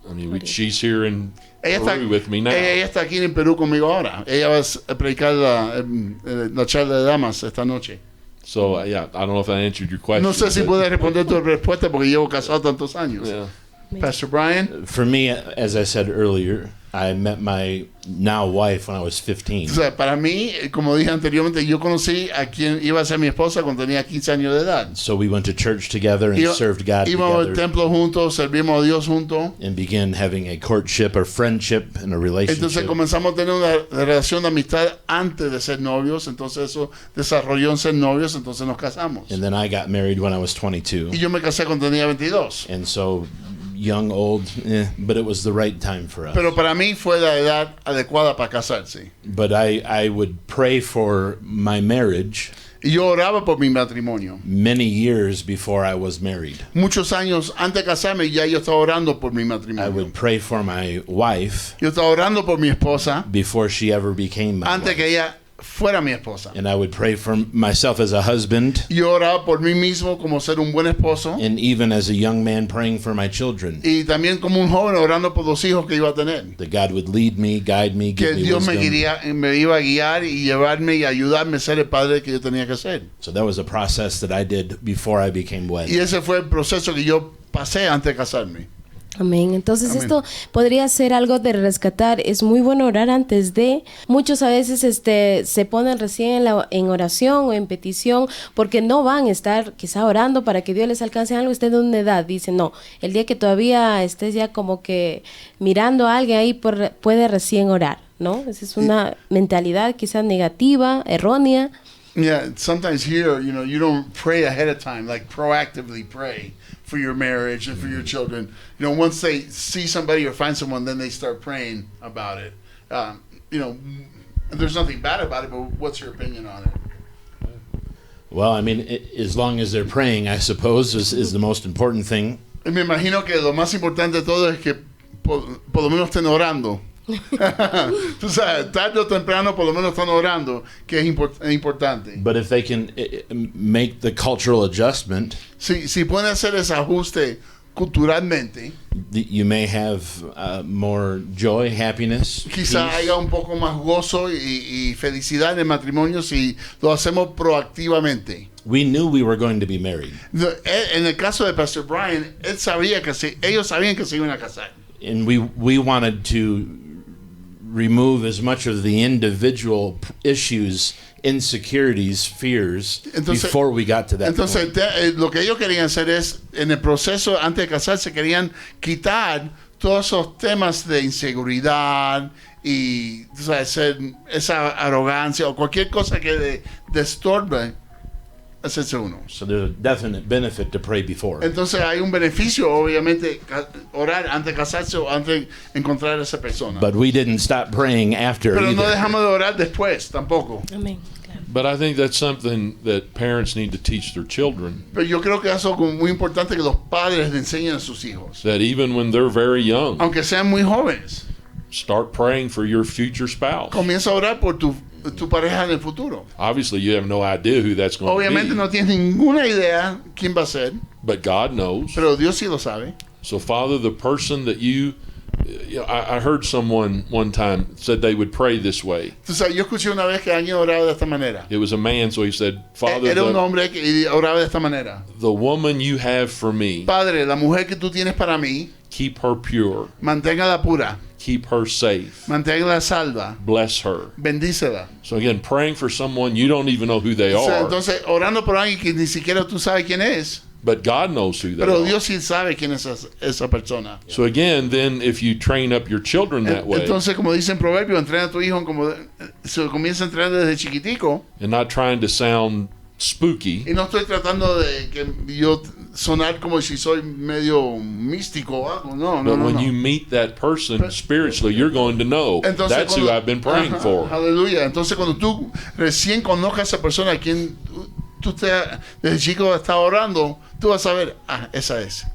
I mean, she's here in Ella Peru with me now. ella está aquí en Perú conmigo ahora. Ella va a predicar la charla de damas esta noche. So, yeah, I don't know if I answered your question. No sé si but- puedes responder tu respuesta porque llevo casado tantos años. Yeah. Pastor Brian, For me, as I said earlier, I met my now wife when I was 15. o sea, para mí, como dije anteriormente, yo conocí a quien iba a ser mi esposa cuando tenía 15 años de edad. So we went to church together and served God Íbamos al together templo juntos, servimos a Dios juntos. and began having a courtship or friendship and a Entonces relationship. comenzamos a tener una relación de amistad antes de ser novios, entonces eso desarrolló en ser novios, entonces nos casamos. And then I got married when I was 22. Y yo me casé cuando tenía 22. And so young, old, but it was the right time for us. Pero para mí fue la edad adecuada para casarse. But I would pray for my marriage Y yo oraba por mi matrimonio. many years before I was married. Muchos años antes de casarme ya yo estaba orando por mi I matrimonio. would pray for my wife Yo estaba orando por mi esposa before she ever became my antes wife. que ella fuera mi esposa. And I would pray for myself as a husband, Yo oraba por mí mismo como ser un buen esposo and even as a young man praying for my children. y también como un joven orando por los hijos que iba a tener. That God would lead me, guide me, Que give me Dios wisdom. me iba a guiar y llevarme y ayudarme a ser el padre que yo tenía que ser. So that was a process that I did before I became wed. Y ese fue el proceso que yo pasé antes de casarme. Amén. Entonces Amén. esto podría ser algo de rescatar. Es muy bueno orar antes de. Muchos a veces se ponen recién en oración o en petición porque no van a estar quizá orando para que Dios les alcance algo. Usted de una edad dice, no, el día que todavía estés ya como que mirando a alguien ahí puede recién orar, ¿no? Esa es una mentalidad quizás negativa, errónea. Yeah, sometimes here, you don't pray ahead of time, like proactively pray for your marriage and for your children. Once they see somebody or find someone, then they start praying about it. There's nothing bad about it, but what's your opinion on it? Well, I mean, as long as they're praying, I suppose, is the most important thing. Y me imagino que lo más importante de todo es que por lo menos estén orando. Tú sabes, tarde o temprano por lo menos están orando, que es importante. But if they can make the cultural adjustment, Si pueden hacer ese ajuste culturalmente, you may have more joy, happiness, quizá peace. haya un poco más gozo y felicidad en el matrimonio si lo hacemos proactivamente. We knew we were going to be married, En el caso de Pastor Brian, ellos sabían que se iban a casar. and we wanted to remove as much of the individual issues, insecurities, fears before we got to that Entonces, point. lo que ellos querían hacer es, en el proceso antes de casarse, querían quitar todos esos temas de inseguridad y, tú sabes, esa arrogancia o cualquier cosa que destorbe hacerse uno. So there's a definite benefit to pray before. Entonces hay un beneficio, obviamente, orar antes de casarse o antes de encontrar a esa persona. But we didn't stop praying after Pero no either. dejamos de orar después, tampoco. Amén. Claro. But I think that's something that parents need to teach their children. Pero yo creo que eso es algo muy importante que los padres le enseñen a sus hijos. That even when they're very young, Aunque sean muy jóvenes, start praying for your future spouse. comienza a orar por tu pareja en el futuro. Obviously, you have no idea who that's going Obviamente to be. no tienes ninguna idea quién va a ser, But God knows. pero Dios sí lo sabe. So, Father, the person that you know, I heard someone one time said they would pray this way. Tú sabes, yo escuché una vez que alguien oraba de esta manera. It was a man, so he said, Father, Era un hombre que oraba de esta manera. the woman you have for me, Padre, la mujer que tú tienes para mí, keep her pure, manténgala pura, keep her safe, manténgala salva, bless her. bendícela. So again, praying for someone you don't even know who they O sea, are, entonces, orando por alguien que ni siquiera tú sabes quién es, but God knows who they pero are. Dios sí sabe quién es esa persona. So again, then if you train up your children that way Entonces, como dice en Proverbio, entrena a tu hijo como se comienza a entrenar desde chiquitico. and not trying to sound spooky, Y no estoy tratando de que yo sonar como si soy medio místico o algo. No, no, but no. when no. you meet that person spiritually, you're going to know Entonces, that's who cuando- I've been praying Ajá, for. Aleluya. Entonces, cuando tú recién conozcas a esa persona a quien tú desde chico estás orando, tú vas a ver, esa es.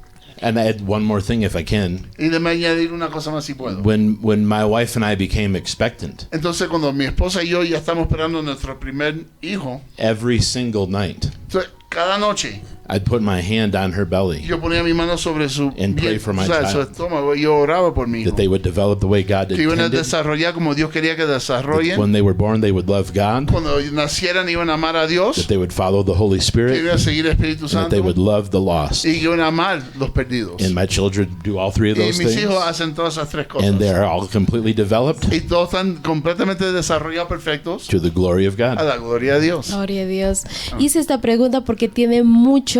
And I add one more thing if I can. Y déjame añadir una cosa más si puedo. When my wife and I became expectant, Entonces, cuando mi esposa y yo ya estamos esperando nuestro primer hijo, every single night entonces, cada noche I'd put my hand on her belly yo ponía mi mano sobre su And pray for my su child. estómago y yo oraba por mi hijo. that they would develop the way God Que iban a intended. desarrollar como Dios quería que desarrollen. When they were born, they would love God. Cuando nacieran iban a amar a Dios, That they would follow the Holy que Spirit, iban a seguir el Espíritu and that they Santo would love the lost. y que iban a amar los perdidos. And my children do all three of Y those mis things, hijos hacen todas esas tres and cosas. they're all completely developed Y todos están completamente desarrollados, perfectos, to the glory of a God. la gloria de Dios. Gloria a Dios. Hice esta pregunta porque tiene mucho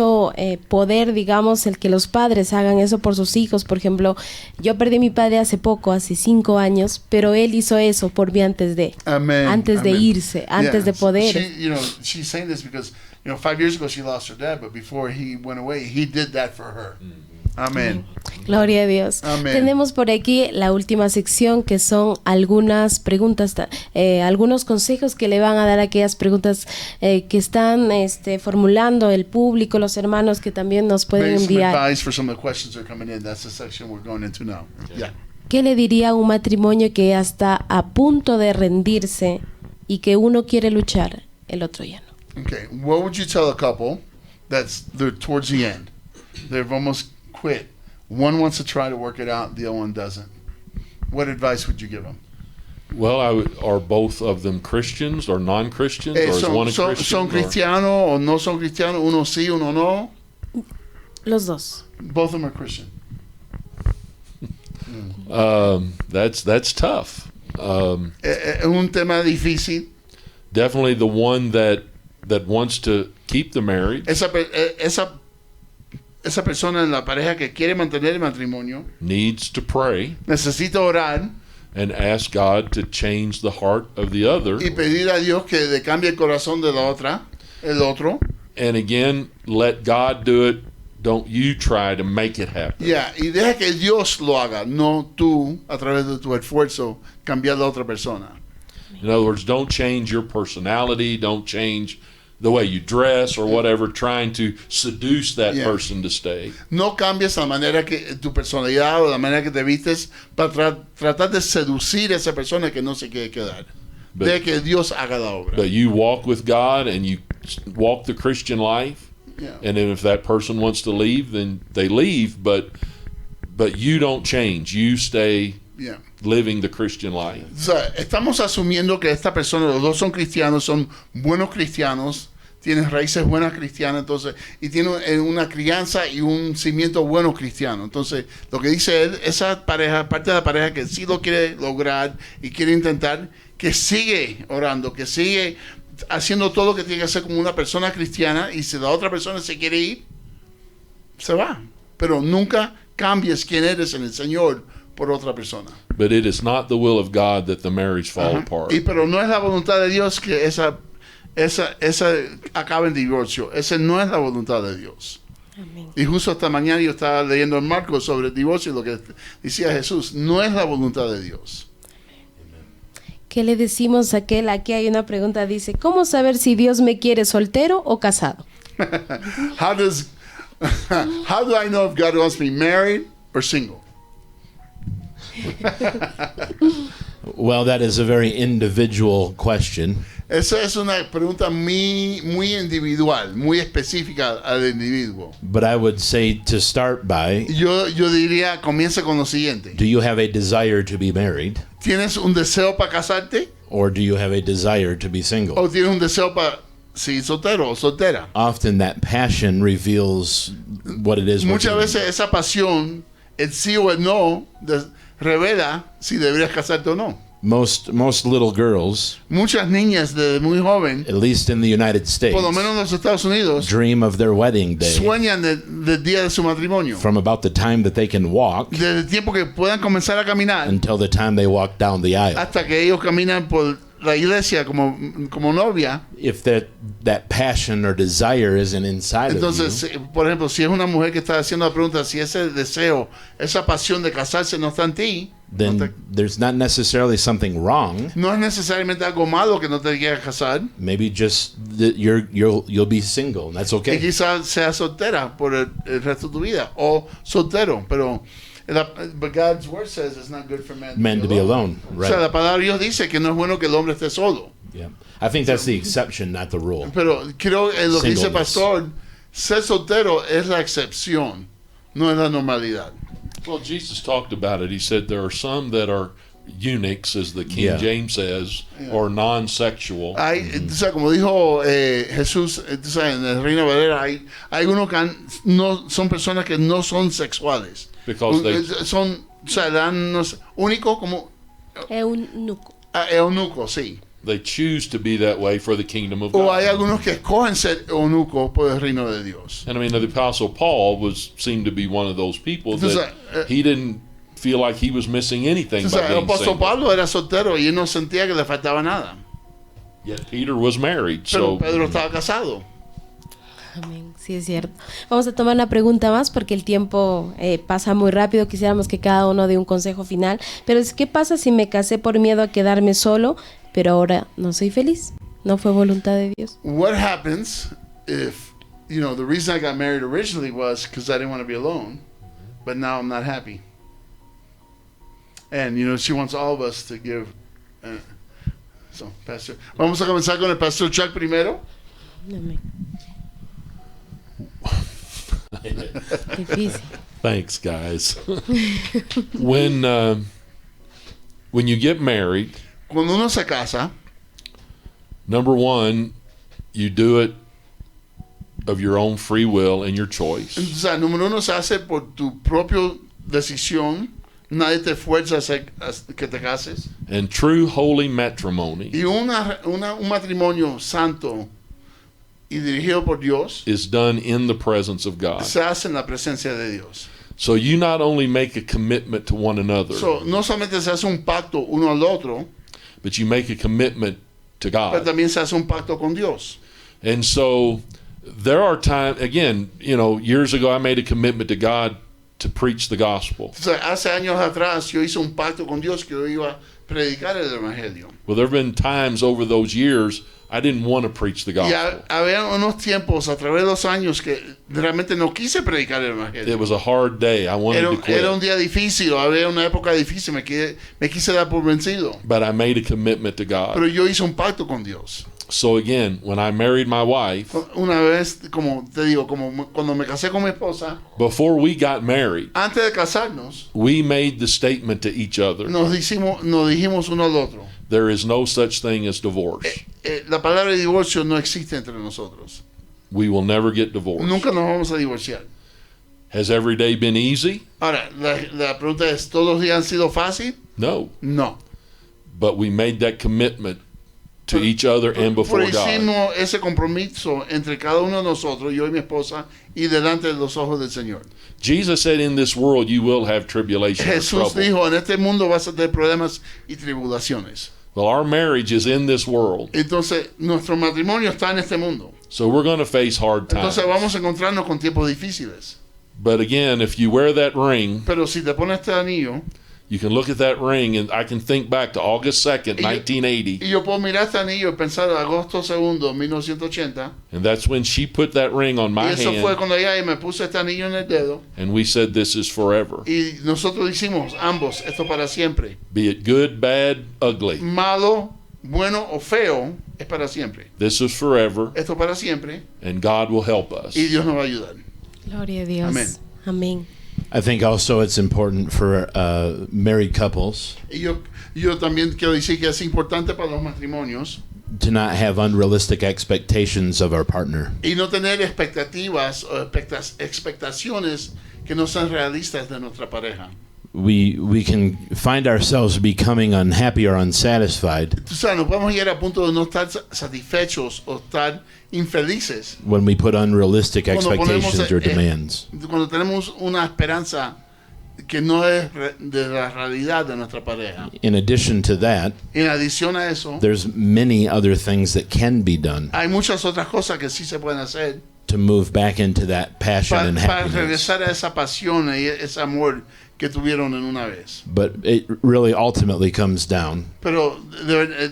poder, digamos, el que los padres hagan eso por sus hijos. Por ejemplo, yo perdí a mi padre hace poco, hace 5 años, pero él hizo eso por mí antes de. Amen. Antes de Amen. irse, antes de poder. She's saying this because 5 years ago she lost her dad, but before he went away, he did that for her. Amen. Gloria a Dios. Amén. Tenemos por aquí la última sección que son algunas preguntas, algunos consejos que le van a dar a aquellas preguntas que están formulando el público, los hermanos que también nos pueden Maybe some enviar. advice for some of the questions that are coming in. That's the section we're going into now. Yeah. ¿Qué le diría a un matrimonio que está a punto de rendirse y que uno quiere luchar, el otro ya no? Okay. What would you tell a couple they're towards the end? They've almost quit. One wants to try to work it out, the other one doesn't. What advice would you give them? Well, are both of them Christians or non-Christians, or is one a Christian? son cristianos o no son cristianos? Uno sí, uno no. Los dos. Both of them are Christian. That's tough. Es un tema difícil. Definitely the one that wants to keep the marriage Esa persona en la pareja que quiere mantener el matrimonio needs to pray necesita orar and ask God to change the heart of the other. y pedir a Dios que le cambie el corazón de el otro. And again, let God do it. Don't you try to make it happen. Y deja que Dios lo haga, no tú a través de tu esfuerzo cambiar a la otra persona. In other words, don't change your personality. Don't change the way you dress or whatever, trying to seduce that Yeah. person to stay. No cambies la manera que tu personalidad o la manera que te vistes para tratar de seducir a esa persona que no se quiere quedar. But- Deja que Dios haga la obra. But you walk with God and you walk the Christian life. Yeah. And then if that person wants to leave, then they leave. But you don't change. You stay Yeah. living the Christian life. O sea, estamos asumiendo que esta persona, los dos son cristianos, son buenos cristianos, tienen raíces buenas cristianas, entonces, y tienen una crianza y un cimiento bueno cristiano. Entonces, lo que dice él, esa pareja, parte de la pareja que sí lo quiere lograr y quiere intentar, que sigue orando, que sigue haciendo todo lo que tiene que hacer como una persona cristiana, y si la otra persona se quiere ir, se va. Pero nunca cambies quién eres en el Señor por otra persona. But it is not the will of God that the marriage fall Ajá. apart. Pero no es la voluntad de Dios que esa acabe en divorcio. Esa no es la voluntad de Dios. Amén. Y justo esta mañana yo estaba leyendo en Marcos sobre el divorcio y lo que decía Jesús. No es la voluntad de Dios. ¿Qué le decimos a aquel? Aquí hay una pregunta, dice, ¿cómo saber si Dios me quiere soltero o casado? How do I know if God wants me married or single? Well, that is a very individual question. Esa es una pregunta muy individual, muy específica al individuo. But I would say to start by, Yo diría, comienza con lo siguiente. do you have a desire to be married? ¿Tienes un deseo para casarte? Or do you have a desire to be single? ¿O tienes un deseo para ser soltero o soltera? Often that passion reveals what it is we're Muchas doing. veces esa pasión, el sí o el no, revela si deberías casarte o no. Most little girls, Muchas niñas desde muy joven, at least in the United States, por lo menos en los Estados Unidos, dream of their wedding day sueñan del día de su matrimonio. from about the time that they can walk Desde el tiempo que puedan comenzar a caminar until the time they walk down the aisle. hasta que ellos caminan por la iglesia como novia. If that passion or desire isn't inside of Entonces, you, por ejemplo, si es una mujer que está haciendo la pregunta, si ese deseo, esa pasión de casarse no está en ti, then there's not necessarily something wrong. no es necesariamente algo malo que no te quieras casar. Maybe just that you'll be single, and that's Y okay. quizás seas soltera por el resto de tu vida o soltero, pero but God's word says it's not good for man To be alone, O sea, right? la palabra de Dios dice que no es bueno que el hombre esté solo. Yeah, I think that's the exception, not the rule. Pero creo que lo que dice el Singleness. pastor, ser soltero es la excepción, no es la normalidad. Well, Jesus talked about it. He said there are some that are eunuchs, as the King Yeah. James says, or non-sexual. Hay, o sea, como dijo Jesús, tú sabes, en el Reino Valera, hay algunos que no son personas que no son sexuales. Because they- Son, o sea, dan, no sé, único como Eunuco. eunuco, sí. They choose to be that way for the kingdom of O hay God. algunos que escogen ser eunucos por el reino de Dios. And I mean, the Apostle Paul seemed to be one of those people Entonces, that he didn't feel like he was missing anything O sea, by el being apóstol single. Pablo era soltero y él no sentía que le faltaba nada. Yet Peter was married. Pero So Pedro estaba casado. Amén, sí es cierto. Vamos a tomar una pregunta más porque el tiempo pasa muy rápido. Quisiéramos que cada uno dé un consejo final. Pero ¿qué pasa si me casé por miedo a quedarme solo, pero ahora no soy feliz? ¿No fue voluntad de Dios? What happens if, the reason I got married originally was because I didn't want to be alone, but now I'm not happy. And, she wants all of us to give. So, Pastor. Vamos a comenzar con el Pastor Chuck primero. Amén. Difícil. thanks, guys. when you get married, Cuando uno se casa, number one, you do it of your own free will and your choice. o sea, número uno se hace por tu propia decisión. Nadie te fuerza a que te cases. And true holy matrimony Y un matrimonio santo y dirigido por Dios is done in the presence of God. se hace en la presencia de Dios. So you not only make a commitment to one another, So, no solamente se hace un pacto uno al otro, but you make a commitment to pero God. también se hace un pacto con Dios. And so there are times, again, years ago I made a commitment to God to preach the gospel. O sea, hace años atrás yo hice un pacto con Dios que yo iba a predicar el evangelio. Well, there have been times over those years I didn't want to preach the Y gospel. había unos tiempos a través de los años que realmente no quise predicar el It evangelio. was a hard day. I wanted to Era un quit. día difícil, había una época difícil, me quise dar por vencido. But I made a commitment to God. Pero yo hice un pacto con Dios. So again, when I married my wife, Una vez, como te digo, como cuando me casé con mi esposa, before we got married, antes de casarnos, we made the statement to each other, nos dijimos uno al otro. there is no such thing as divorce. La palabra divorcio no existe entre nosotros. We will never get divorced. Nunca nos vamos a divorciar. Has every day been easy? Ahora, la pregunta es, ¿todos los días han sido fácil? No. No. But we made that commitment to each other and before Pero God. hicimos ese compromiso entre cada uno de nosotros, yo y mi esposa, y delante de los ojos del Señor. Jesus said, in this world you will have tribulation or Jesús trouble. dijo, en este mundo vas a tener problemas y tribulaciones. Well, our marriage is in this world, Entonces, nuestro matrimonio está en este mundo. so we're going to face hard times. Entonces, vamos a encontrarnos con tiempos difíciles. But again, if you wear that ring, Pero si te pones este anillo, You can look at that ring, and I can think back to August 2nd, Y 1980, yo puedo mirar este anillo y pensar agosto 2, 1980. and that's when she put that ring on my Y eso fue hand, cuando ella me puso este anillo en el dedo. and we said, this is forever. Y nosotros hicimos ambos, esto para siempre. Be it good, bad, ugly. Malo, bueno o feo, es para siempre. This is forever, Esto para siempre. and God will help us. Y Dios nos va a ayudar. Gloria a Dios. Amén. Amén. I think also it's important for married couples Y yo también quiero decir que es importante para los matrimonios to not have unrealistic expectations of our partner. y no tener expectativas o expectaciones que no sean realistas de nuestra pareja. We can find ourselves becoming unhappy or unsatisfied Tú sabes, nos podemos llegar a punto de no estar satisfechos o estar infelices when we put unrealistic Cuando ponemos, expectations or demands. cuando tenemos una esperanza que no es de la realidad de nuestra pareja. In addition to that, En adición a eso, there's many other things that can be done hay muchas otras cosas que sí se pueden hacer to move back into that passion and para happiness. regresar a esa pasión y ese amor que tuvieron en una vez. But it really ultimately comes down, Pero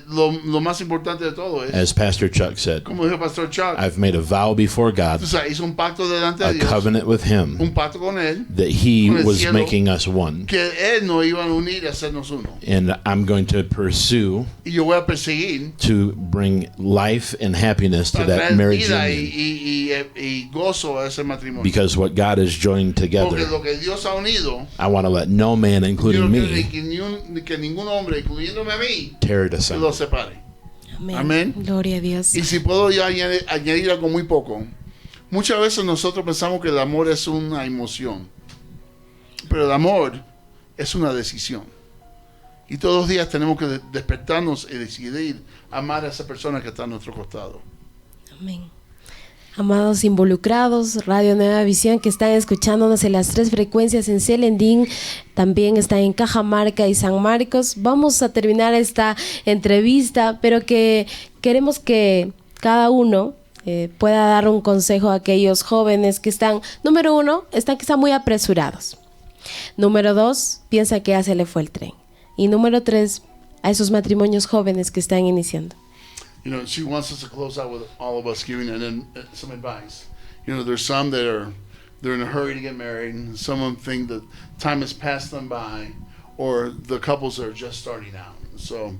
lo más importante de todo es, as Pastor Chuck said, como dijo Pastor Chuck, I've made a vow before God, tú sabes, hizo un pacto delante a de Dios, covenant with Him, un pacto con Él, that He con el was cielo, making us one. que Él nos iba a unir y hacernos uno. And I'm going to pursue Y yo voy a perseguir to bring life and happiness to para that traer marriage vida union. y gozo a ese matrimonio. Because what God has joined Porque together, lo que Dios ha unido, I want to let no man, yo no including quiero me, que ningún hombre, incluyéndome a mí, tear it lo asunder. separe. Amén. Amén. Gloria a Dios. Y si puedo yo añadir algo muy poco, muchas veces nosotros pensamos que el amor es una emoción, pero el amor es una decisión. Y todos los días tenemos que despertarnos y decidir amar a esa persona que está a nuestro costado. Amén. Amados involucrados, Radio Nueva Visión, que están escuchándonos en las 3 frecuencias en Celendín, también están en Cajamarca y San Marcos. Vamos a terminar esta entrevista, pero que queremos que cada uno pueda dar un consejo a aquellos jóvenes que están, número 1, están quizá muy apresurados. Número 2, piensa que ya se le fue el tren. Y número 3, a esos matrimonios jóvenes que están iniciando. You know, she wants us to close out with all of us giving some advice. You know, there's some that they're in a hurry to get married, and some of them think that time has passed them by, or the couples are just starting out. So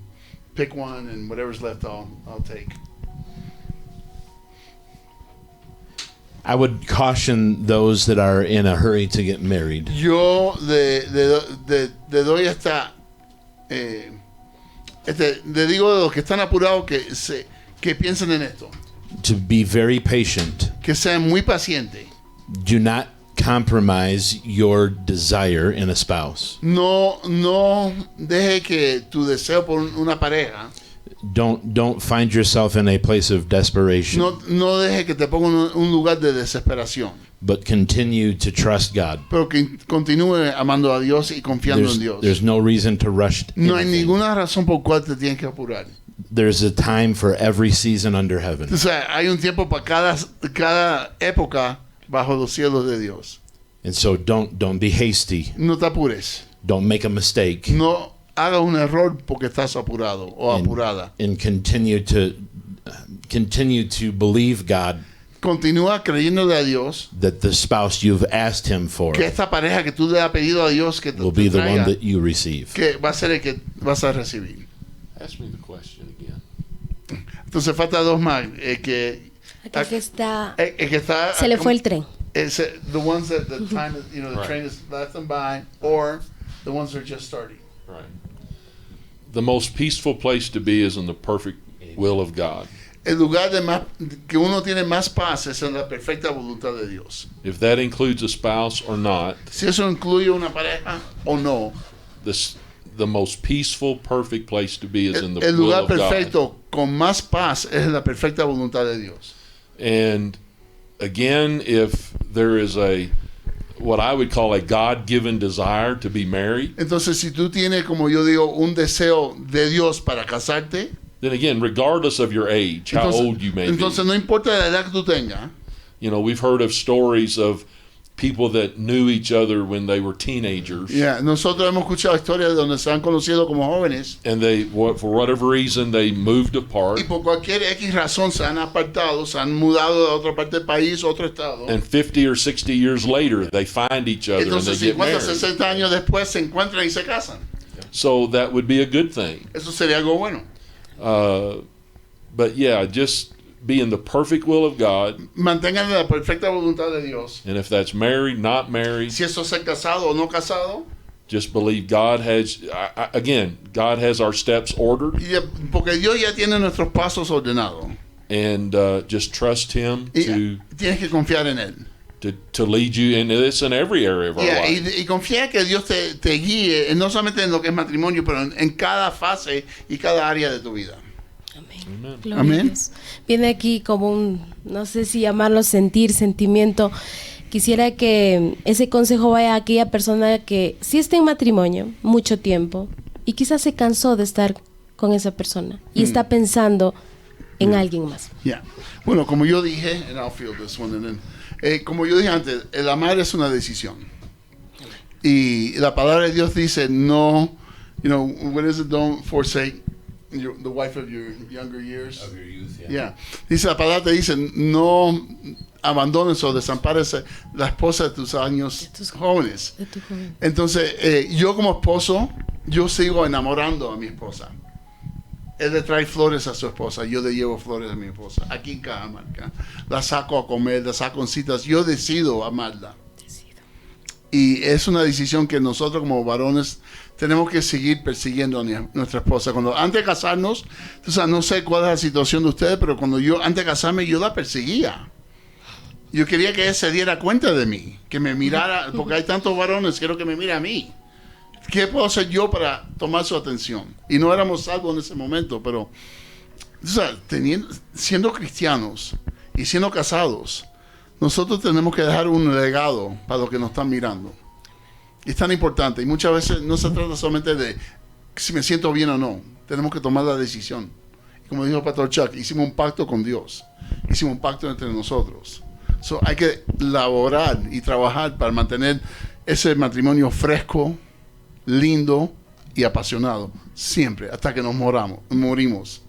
pick one, and whatever's left, I'll take. I would caution those that are in a hurry to get married Yo le doy le digo de los que están apurados que piensen en esto, to be very patient. que sean muy pacientes. Do not compromise your desire in a spouse. No deje que tu deseo por una pareja, Don't find yourself in a place of desperation, no deje que te ponga en un lugar de desesperación, but continue to trust God. pero que continúe amando a Dios y confiando en Dios. There's no reason to rush. No hay anything. ninguna razón por cual te tienes que apurar. There's a time for every season under heaven. O sea, hay un tiempo para cada época bajo los cielos de Dios. And so don't be hasty. No te apures. Don't make a mistake. No haga un error porque estás apurado o apurada. And continue to believe God Continúa creyéndole a Dios that the spouse you've asked Him for que esta pareja que tú le has pedido a Dios que te will be the one traiga, that you receive. que va a ser el que vas a recibir. Ask me the question again. Entonces falta dos más. Aquel que está, El que está se le fue el tren. the ones that the time is, the Right. train has left them by, or the ones that are just starting. Right. The most peaceful place to be is in the perfect will of God. El lugar que uno tiene más paz es en la perfecta voluntad de Dios. If that includes a spouse or not, Si eso incluye una pareja o no, the most peaceful, perfect place to be is in the el will lugar of God. perfecto con más paz es la perfecta voluntad de Dios. And again, if there is what I would call a God-given desire to be married, Entonces, si tú tienes, como yo digo, un deseo de Dios para casarte, then again, regardless of your age, how old you may entonces be, no importa la edad que tú tengas, we've heard of stories of people that knew each other when they were teenagers. Yeah, nosotros hemos escuchado historias de donde se han conocido como jóvenes And they, for whatever reason, they moved apart. y por cualquier X razón se han apartado, se han mudado de otra parte del país, otro estado. And 50 or 60 years later, they find each other and they Entonces, get 50, married. 60 años después se encuentran y se casan. So that would be a good thing. Eso sería algo bueno. But yeah, just be in the perfect will of God. Mantengan la perfecta voluntad de Dios. And if that's married, not married, Si eso es ser casado o no casado, just believe God has, again, God has our steps ordered, porque Dios ya tiene nuestros pasos ordenados. and just trust Him Y to tienes que confiar en Él. to lead you in this in every area of our Yeah, life. y confía que Dios te guíe, no solamente en lo que es matrimonio, pero en cada fase y cada área de tu vida. Amén. Gloria Amén. a Dios. Viene aquí como un, no sé si llamarlo sentir, sentimiento. Quisiera que ese consejo vaya a aquella persona que sí está en matrimonio mucho tiempo y quizás se cansó de estar con esa persona y está pensando en alguien más. Yeah. Bueno, como yo dije, and I'll feel this one, and then, como yo dije antes, el amar es una decisión. Y la palabra de Dios dice, no, what is it? Don't forsake the wife of your younger years. Of your youth, yeah. Yeah. Dice, la palabra te dice, no abandones o desampares la esposa de tus años De tus- jóvenes. De tu joven. Entonces, yo como esposo, yo sigo enamorando a mi esposa. Él le trae flores a su esposa, yo le llevo flores a mi esposa. Aquí en Cajamarca. La saco a comer, la saco en citas. Yo decido amarla. Y es una decisión que nosotros como varones tenemos que seguir persiguiendo a nuestra esposa. Antes de casarnos, no sé cuál es la situación de ustedes, pero cuando antes de casarme, yo la perseguía. Yo quería que ella se diera cuenta de mí, que me mirara, porque hay tantos varones, quiero que me mire a mí. ¿Qué puedo hacer yo para tomar su atención? Y no éramos salvos en ese momento, pero siendo cristianos y siendo casados, nosotros tenemos que dejar un legado para los que nos están mirando. Es tan importante y muchas veces no se trata solamente de si me siento bien o no. Tenemos que tomar la decisión. Como dijo el pastor Chuck, hicimos un pacto con Dios. Hicimos un pacto entre nosotros. Hay que laborar y trabajar para mantener ese matrimonio fresco, lindo y apasionado. Siempre, hasta que nos morimos.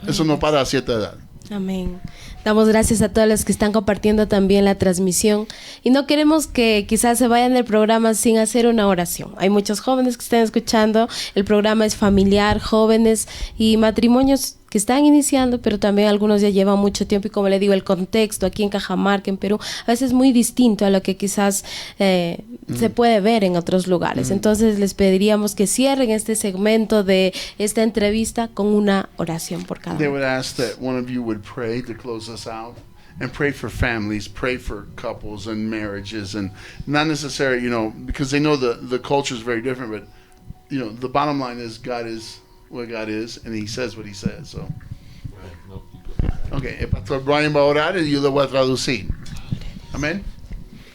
Eso no para a cierta edad. Amén. Damos gracias a todos los que están compartiendo también la transmisión y no queremos que quizás se vayan del programa sin hacer una oración. Hay muchos jóvenes que están escuchando, el programa es familiar, jóvenes y matrimonios que están iniciando, pero también algunos ya llevan mucho tiempo y como le digo, el contexto aquí en Cajamarca, en Perú, a veces es muy distinto a lo que quizás se puede ver en otros lugares. Entonces les pediríamos que cierren este segmento de esta entrevista con una oración por cada They uno. would ask that one of you would pray to close us out and pray for families, pray for couples and marriages, and not necessarily, because they know the culture is very different, but, the bottom line is God is what God is, and He says what He says. So, okay, el pastor Brian va a orar y yo le voy a traducir. Amén.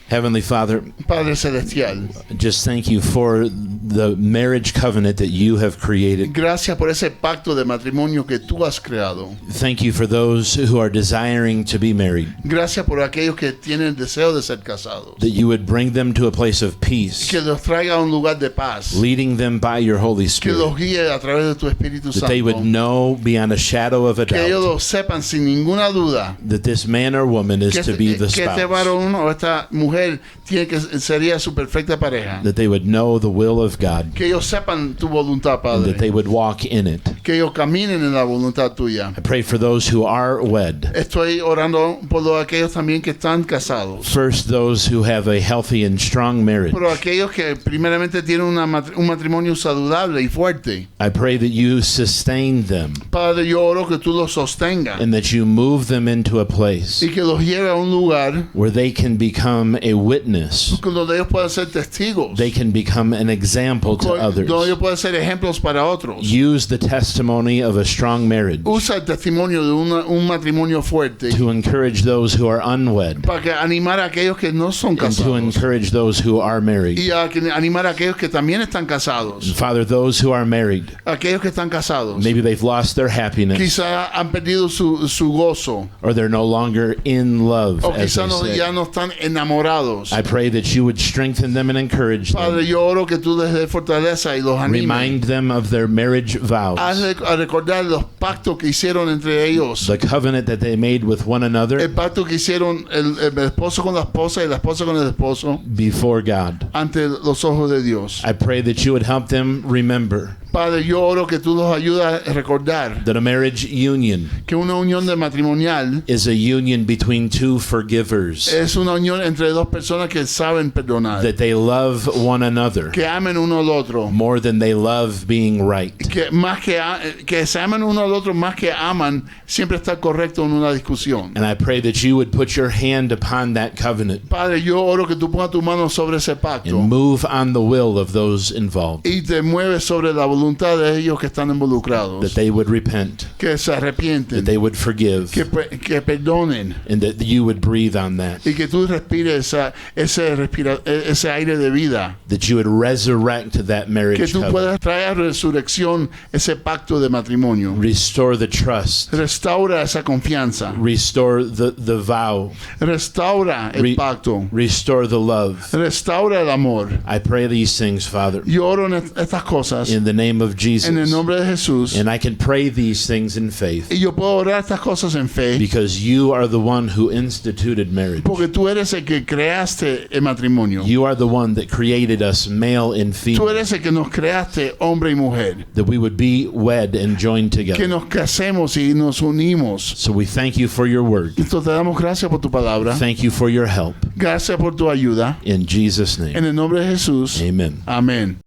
Heavenly Father, Padre Celestial, just thank you for the marriage covenant that you have created. gracias por ese pacto de matrimonio que tú has creado. Thank you for those who are desiring to be married, Gracias por aquellos que tienen el deseo de ser casados. that you would bring them to a place of peace, Que los traiga a un lugar de paz. leading them by your Holy Que los Spirit, guíe a través de tu Espíritu that they would Santo. know beyond a shadow of a Que ellos doubt lo sepan sin ninguna duda. that this man or woman is Que to be the este spouse, varón o esta mujer sería su perfecta pareja. that they would know the will of God, Que ellos sepan tu voluntad, and that they Padre. would walk in it. Que ellos caminen en la voluntad tuya. I pray for those who are wed. Estoy orando por aquellos también que están casados. First, those who have a healthy and strong marriage. Por aquellos que primeramente tienen un matrimonio saludable y fuerte. I pray that you sustain them Padre, yo oro que tú los sostengas and that you move them into a place y que los lleve a un lugar where they can become a witness. donde ellos puedan ser testigos. They can become an example to Donde others. ellos puedan ser ejemplos para otros. Use the testimony of a strong marriage Usa el testimonio de un matrimonio fuerte to encourage those who are unwed para que animar a aquellos que no son and to casados encourage those who are married. y animar a aquellos que también están casados, Father, those who are married, aquellos que están casados. maybe they've lost their happiness Quizá han perdido su gozo or they're no longer in love, o as quizá they say. ya no están enamorados involucrados. I pray that you would strengthen them and encourage Padre, them. yo oro que tú les des fortaleza y los animes. Remind them of their marriage vows, A recordar los pactos que hicieron entre ellos. the covenant that they made with one another El pacto que hicieron el esposo con la esposa y la esposa con el esposo before God. ante los ojos de Dios. I pray that you would help them remember Padre, yo oro que tú los ayudas a recordar that a marriage union que una unión de matrimonial is a union between two forgivers, es una unión entre dos personas que saben perdonar, that they love one another que amen uno al otro, more than they love being right. que más que se amen uno al otro más que aman, siempre está correcto en una discusión. And I pray that you would put your hand upon that covenant Padre, yo oro que tú pongas tu mano sobre ese pacto and move on the will of those involved, y te mueves sobre la voluntad de ellos que están involucrados, that they would repent, que se arrepienten, that they would forgive, que perdonen and that you would breathe on that, y que tú respires ese aire de vida, that you would resurrect that que marriage tú covenant, puedas traer a resurrección ese pacto de matrimonio. restore the trust, Restaura esa confianza, restore the vow, restaura el Re- pacto, restore the love. restaura el amor. I pray these things, Father, Yo oro en estas cosas in the name of en el Jesus. nombre de Jesús, And I can pray these things in faith y yo puedo orar estas cosas en fe because you are the one who instituted marriage. porque tú eres el que creaste el matrimonio. You are the one that created us male and Tú female, eres el que nos creaste hombre y mujer, that we would be wed and joined que together. nos casemos y nos unimos. So we thank you for your word. Entonces te damos gracias por tu palabra, Thank you for your help. gracias por tu ayuda. In Jesus' En name, el nombre de Jesús, amen. amén.